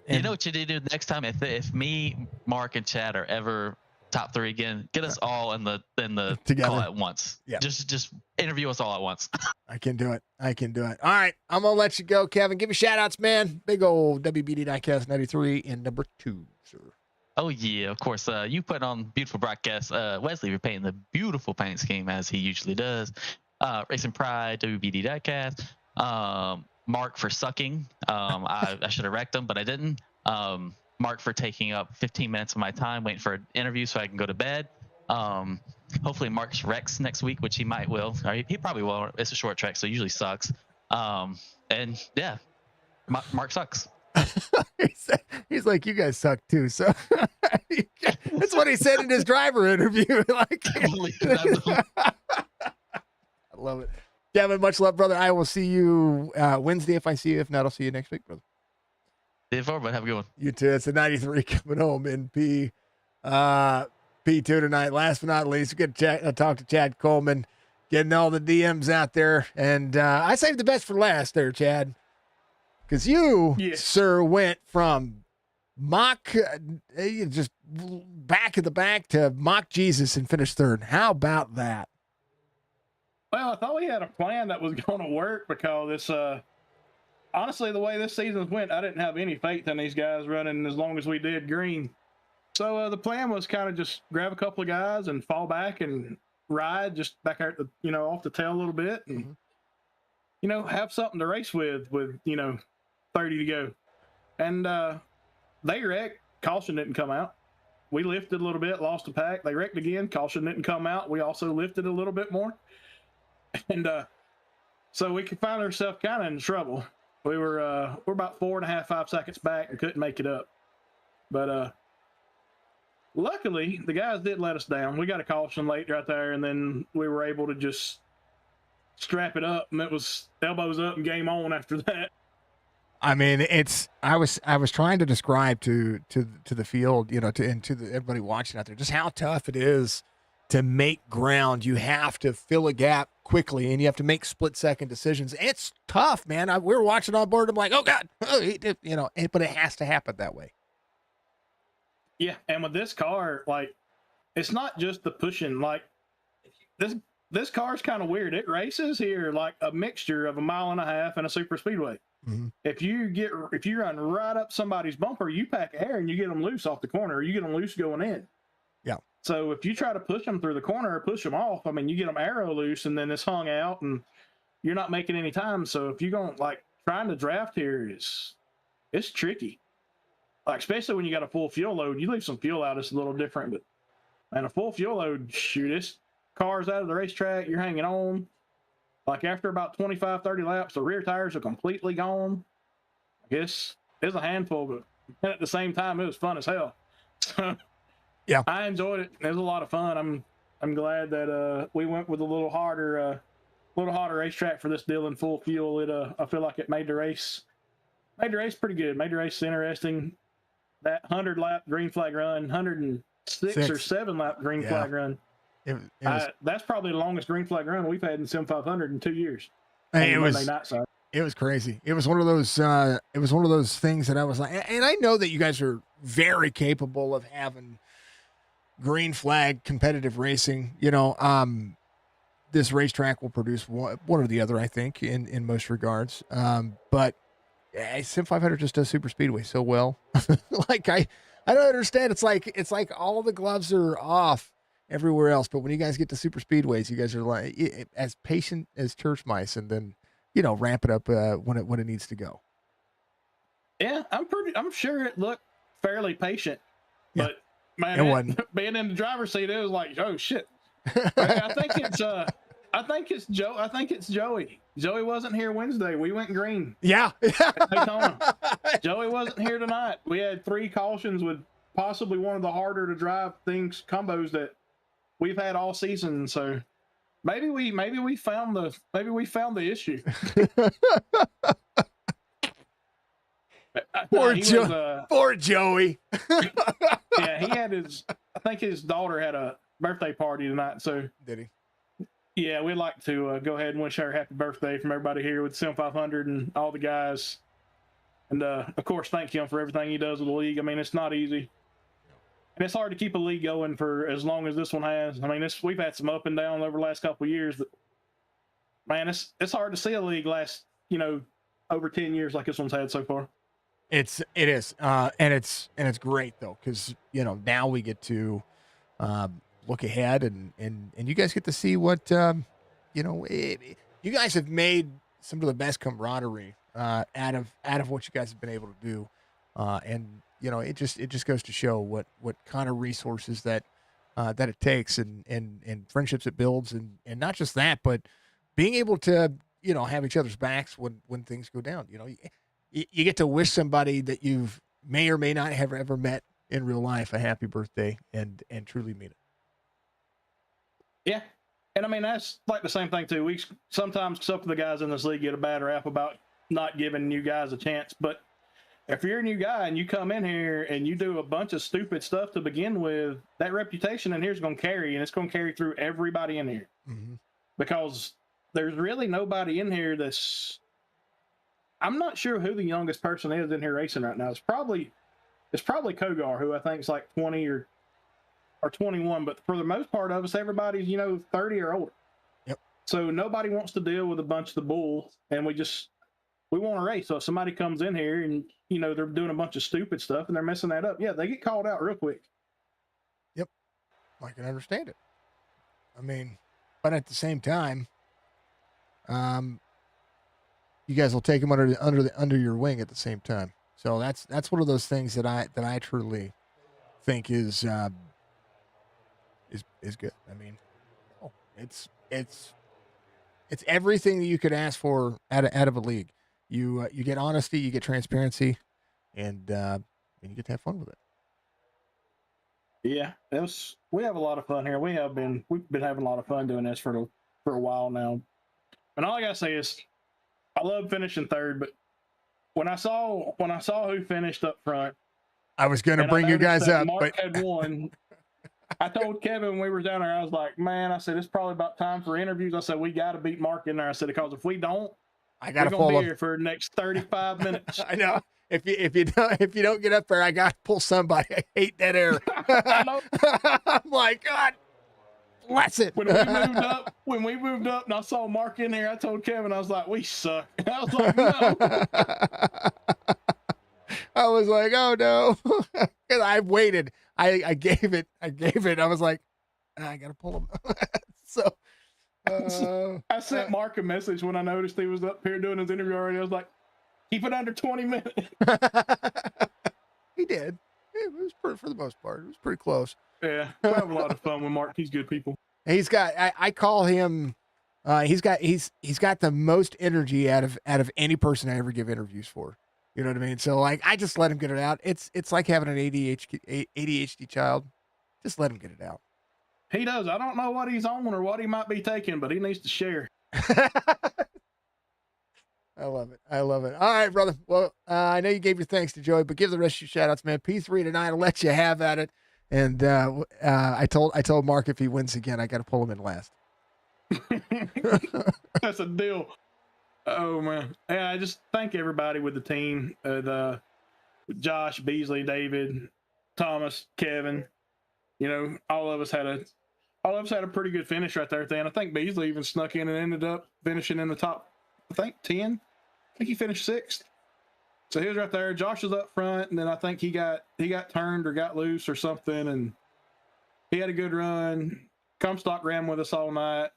You know what you need to do next time? If me, Mark, and Chad are ever top 3 again, get us all in the together call at once. Yeah. Just interview us all at once. I can do it. All right, I'm gonna let you go, Kevin. Give me shout outs, man. Big old WBD Diecast 93 and number 2, sir. Oh yeah, of course. You put on beautiful broadcast. Wesley repainting the beautiful paint scheme as he usually does. Racing Pride, WBD Diecast. Mark for sucking. I should have wrecked him, but I didn't. Mark for taking up 15 minutes of my time waiting for an interview so I can go to bed. Hopefully Mark's wrecks next week, which he will. Or he probably will. It's a short track, so it usually sucks. And yeah, Mark sucks. He's like, you guys suck too. So that's what he said in his driver interview. Like, I love it. Kevin, much love, brother. I will see you Wednesday if I see you. If not, I'll see you next week, brother. See you forward, but have a good one. You too. It's a 93 coming home in P2 tonight. Last but not least, we get to talk to Chad Coleman, getting all the DMs out there. And I saved the best for last there, Chad. Because you, sir, went from mock, just back of the back to mock Jesus and finished third. How about that? Well, I thought we had a plan that was going to work because this, honestly, the way this season went, I didn't have any faith in these guys running as long as we did green. So the plan was kind of just grab a couple of guys and fall back and ride just back out the, off the tail a little bit and, have something to race with 30 to go. And they wrecked. Caution didn't come out. We lifted a little bit, lost a pack. They wrecked again. Caution didn't come out. We also lifted a little bit more. And so we could find ourselves kind of in trouble. We're about 4.5, 5 seconds back and couldn't make it up. But luckily, the guys did let us down. We got a caution late right there, and then we were able to just strap it up, and it was elbows up and game on after that. I mean, I was trying to describe to the field, you know, to everybody watching out there, just how tough it is to make ground. You have to fill a gap quickly, and you have to make split-second decisions. It's tough, man. We were watching on board. I'm like, oh God, you know, but it has to happen that way. Yeah, and with this car, like, it's not just the pushing. Like, this car's kind of weird. It races here like a mixture of a 1.5 miles and a super speedway. Mm-hmm. If you run right up somebody's bumper, you pack air and you get them loose off the corner, or you get them loose going in. Yeah. So if you try to push them through the corner or push them off, I mean, you get them arrow loose, and then it's hung out, and you're not making any time. So if you're going, like, trying to draft here it's tricky. Like, especially when you got a full fuel load, you leave some fuel out, it's a little different. But and a full fuel load, shoot, this car's out of the racetrack, you're hanging on. Like, after about 25, 30 laps, the rear tires are completely gone. I guess it's a handful, but at the same time, it was fun as hell. So yeah, I enjoyed it. It was a lot of fun. I'm glad that we went with a little harder racetrack for this deal in full fuel. I feel like it made the race pretty good. Made the race interesting. That 100-lap green flag run, 106 or 7 lap green flag run. That's probably the longest green flag run we've had in SIM500 in 2 years. Hey, it was crazy. It was one of those things that I was like, and I know that you guys are very capable of having green flag competitive racing. You know, this racetrack will produce one or the other, I think, in most regards. But SIM500 just does super speedway so well. Like, I don't understand. It's like all the gloves are off everywhere else, but when you guys get to super speedways, you guys are like as patient as church mice, and then, you know, ramp it up when it needs to go. Yeah, I'm sure it looked fairly patient, but man, it wasn't. Being in the driver's seat, it was like, oh shit. I think it's Joey. Joey wasn't here Wednesday. We went green. Yeah. at Daytona. Joey wasn't here tonight. We had 3 cautions with possibly one of the harder to drive combos that we've had all season. So maybe we found the issue. Poor Joey. Yeah, he had I think his daughter had a birthday party tonight. So did he? Yeah, we'd like to go ahead and wish her happy birthday from everybody here with SIM500 and all the guys. And, of course, thank him for everything he does with the league. I mean, it's not easy. And it's hard to keep a league going for as long as this one has. I mean, we've had some up and down over the last couple of years. But, man, it's hard to see a league last, you know, over 10 years like this one's had so far. It is. And it's great, though, because, you know, now we get to look ahead and you guys get to see what, you know, you guys have made some of the best camaraderie out of what you guys have been able to do. And, you know, it just goes to show what kind of resources that it takes and friendships it builds. And not just that, but being able to, you know, have each other's backs when things go down. You know, you get to wish somebody that you've may or may not have ever met in real life a happy birthday and truly mean it. Yeah. And I mean, that's like the same thing too. We sometimes, some of the guys in this league get a bad rap about not giving you guys a chance. But if you're a new guy and you come in here and you do a bunch of stupid stuff to begin with, that reputation in here is going to carry, and it's going to carry through everybody in here. Mm-hmm. Because there's really nobody in here I'm not sure who the youngest person is in here racing right now. It's probably Kogar, who I think is like 20 or 21, but for the most part of us, everybody's, you know, 30 or older. Yep. So nobody wants to deal with a bunch of the bull, and we want to race. So if somebody comes in here and, you know, they're doing a bunch of stupid stuff and they're messing that up, yeah, they get called out real quick. Yep. I can understand it. I mean, but at the same time, you guys will take them under your wing at the same time. So that's one of those things that I truly think is good. I mean, it's everything that you could ask for out of a league. You get honesty, you get transparency, and you get to have fun with it. Yeah, we have a lot of fun here. We've been having a lot of fun doing this for a while now. And all I gotta say is, I love finishing third, but when I saw who finished up front, I was going to and bring you noticed guys that up, Mark but had won. I told Kevin when we were down there, I was like, man, I said, it's probably about time for interviews. I said, we got to beat Mark in there. I said, because if we don't, I got to we're pull going to him. be here for the next 35 minutes. I know. If you don't get up there, I got to pull somebody. I hate that air. I know. I'm like, God bless it. When we moved up and I saw Mark in there, I told Kevin, I was like, we suck. I was like, no. I was like, oh no. Because I waited. I gave it. I was like, I got to pull him. So I sent Mark a message when I noticed he was up here doing his interview already. I was like, keep it under 20 minutes. He did. It was for the most part. It was pretty close. Yeah, we have a lot of fun with Mark. He's good people. He's got. I call him. He's got the most energy out of any person I ever give interviews for. You know what I mean? So like, I just let him get it out. It's like having an ADHD child. Just let him get it out. He does. I don't know what he's on or what he might be taking, but he needs to share. I love it. All right, brother. Well, I know you gave your thanks to Joey, but give the rest of your shout outs, man. P3 tonight. I'll let you have at it. And I told Mark if he wins again, I got to pull him in last. That's a deal. Oh man. Yeah, I just thank everybody with the team. Josh, Beasley, David, Thomas, Kevin. You know, all of us had a pretty good finish right there at the end. I think Beasley even snuck in and ended up finishing in the top, I think 10. I think he finished 6th. So he was right there. Josh was up front, and then I think he got turned or got loose or something, and he had a good run. Comstock ran with us all night.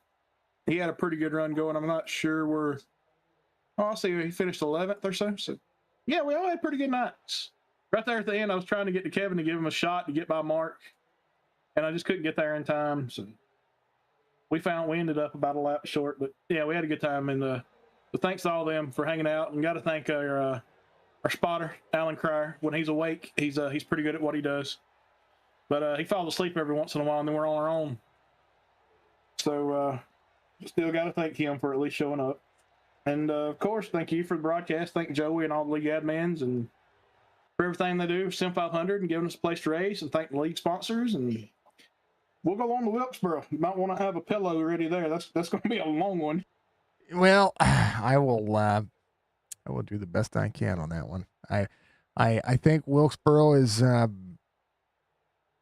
He had a pretty good run going. I'm not sure where. Oh, I'll see. He finished 11th or so. So, yeah, we all had pretty good nights. Right there at the end, I was trying to get to Kevin to give him a shot to get by Mark, and I just couldn't get there in time. So we ended up about a lap short, but yeah, we had a good time. And so thanks to all of them for hanging out. And got to thank our spotter, Alan Cryer. When he's awake, he's pretty good at what he does. But he falls asleep every once in a while, and then we're on our own. So still got to thank him for at least showing up. And of course, thank you for the broadcast. Thank Joey and all the league admins and for everything they do, SIM500, and giving us a place to race. And thank the league sponsors. And we'll go on to Wilkesboro. You might want to have a pillow ready there. That's going to be a long one. Well, I will do the best I can on that one. I think Wilkesboro is.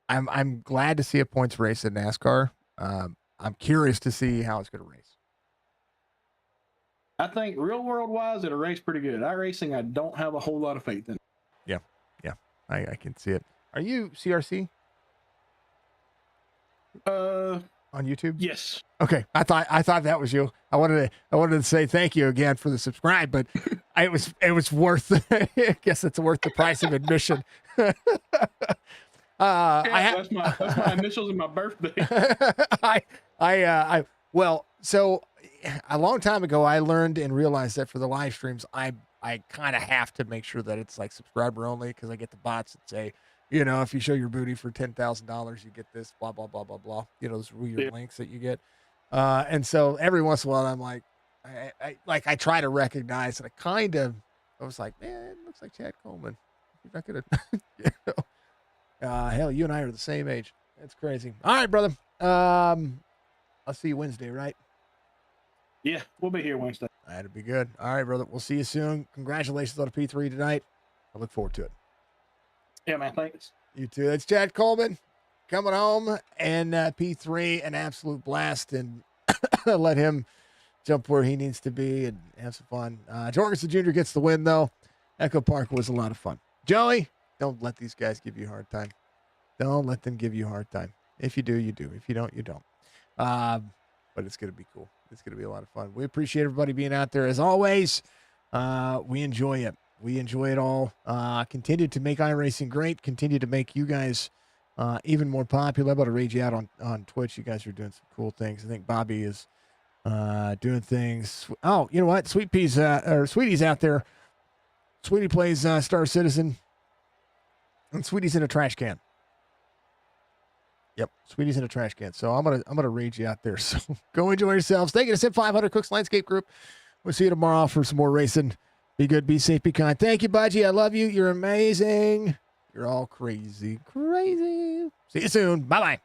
I'm glad to see a points race at NASCAR. I'm curious to see how it's going to race. I think real world wise, it'll race pretty good. iRacing, I don't have a whole lot of faith in. Yeah, I can see it. Are you CRC? On YouTube? Yes. Okay, I thought that was you. I wanted to say thank you again for the subscribe, but it was worth. I guess it's worth the price of admission. That's my initials and my birthday. Well, so a long time ago, I learned and realized that for the live streams, I kind of have to make sure that it's like subscriber only because I get the bots that say, you know, if you show your booty for $10,000, you get this, blah, blah, blah, blah, blah. You know, those weird links that you get. And so every once in a while, I'm like, I try to recognize, and I was like, man, it looks like Chad Coleman. You're not going to, you know. Hell, you and I are the same age. That's crazy. All right, brother. I'll see you Wednesday, right? Yeah, we'll be here Wednesday. That'd be good. All right, brother. We'll see you soon. Congratulations on a P3 tonight. I look forward to it. Yeah, man. Thanks. You too. That's Chad Coleman coming home, and P3, an absolute blast, and let him jump where he needs to be and have some fun. Jorgensen Jr. gets the win, though. Echo Park was a lot of fun. Joey, don't let these guys give you a hard time. Don't let them give you a hard time. If you do, you do. If you don't, you don't. But it's going to be cool. It's going to be a lot of fun. We appreciate everybody being out there. As always, we enjoy it. We enjoy it all. Continue to make iRacing great. Continue to make you guys even more popular. I'm about to read you out on Twitch. You guys are doing some cool things. I think Bobby is doing things. Oh, you know what? Sweetie's out there. Sweetie plays Star Citizen, and Sweetie's in a trash can. Yep, Sweetie's in a trash can. So I'm gonna read you out there. So go enjoy yourselves. Thank you to SIM500 Cooks Landscape Group. We'll see you tomorrow for some more racing. Be good, be safe, be kind. Thank you, Budgie. I love you. You're amazing. You're all crazy, crazy. See you soon. Bye bye.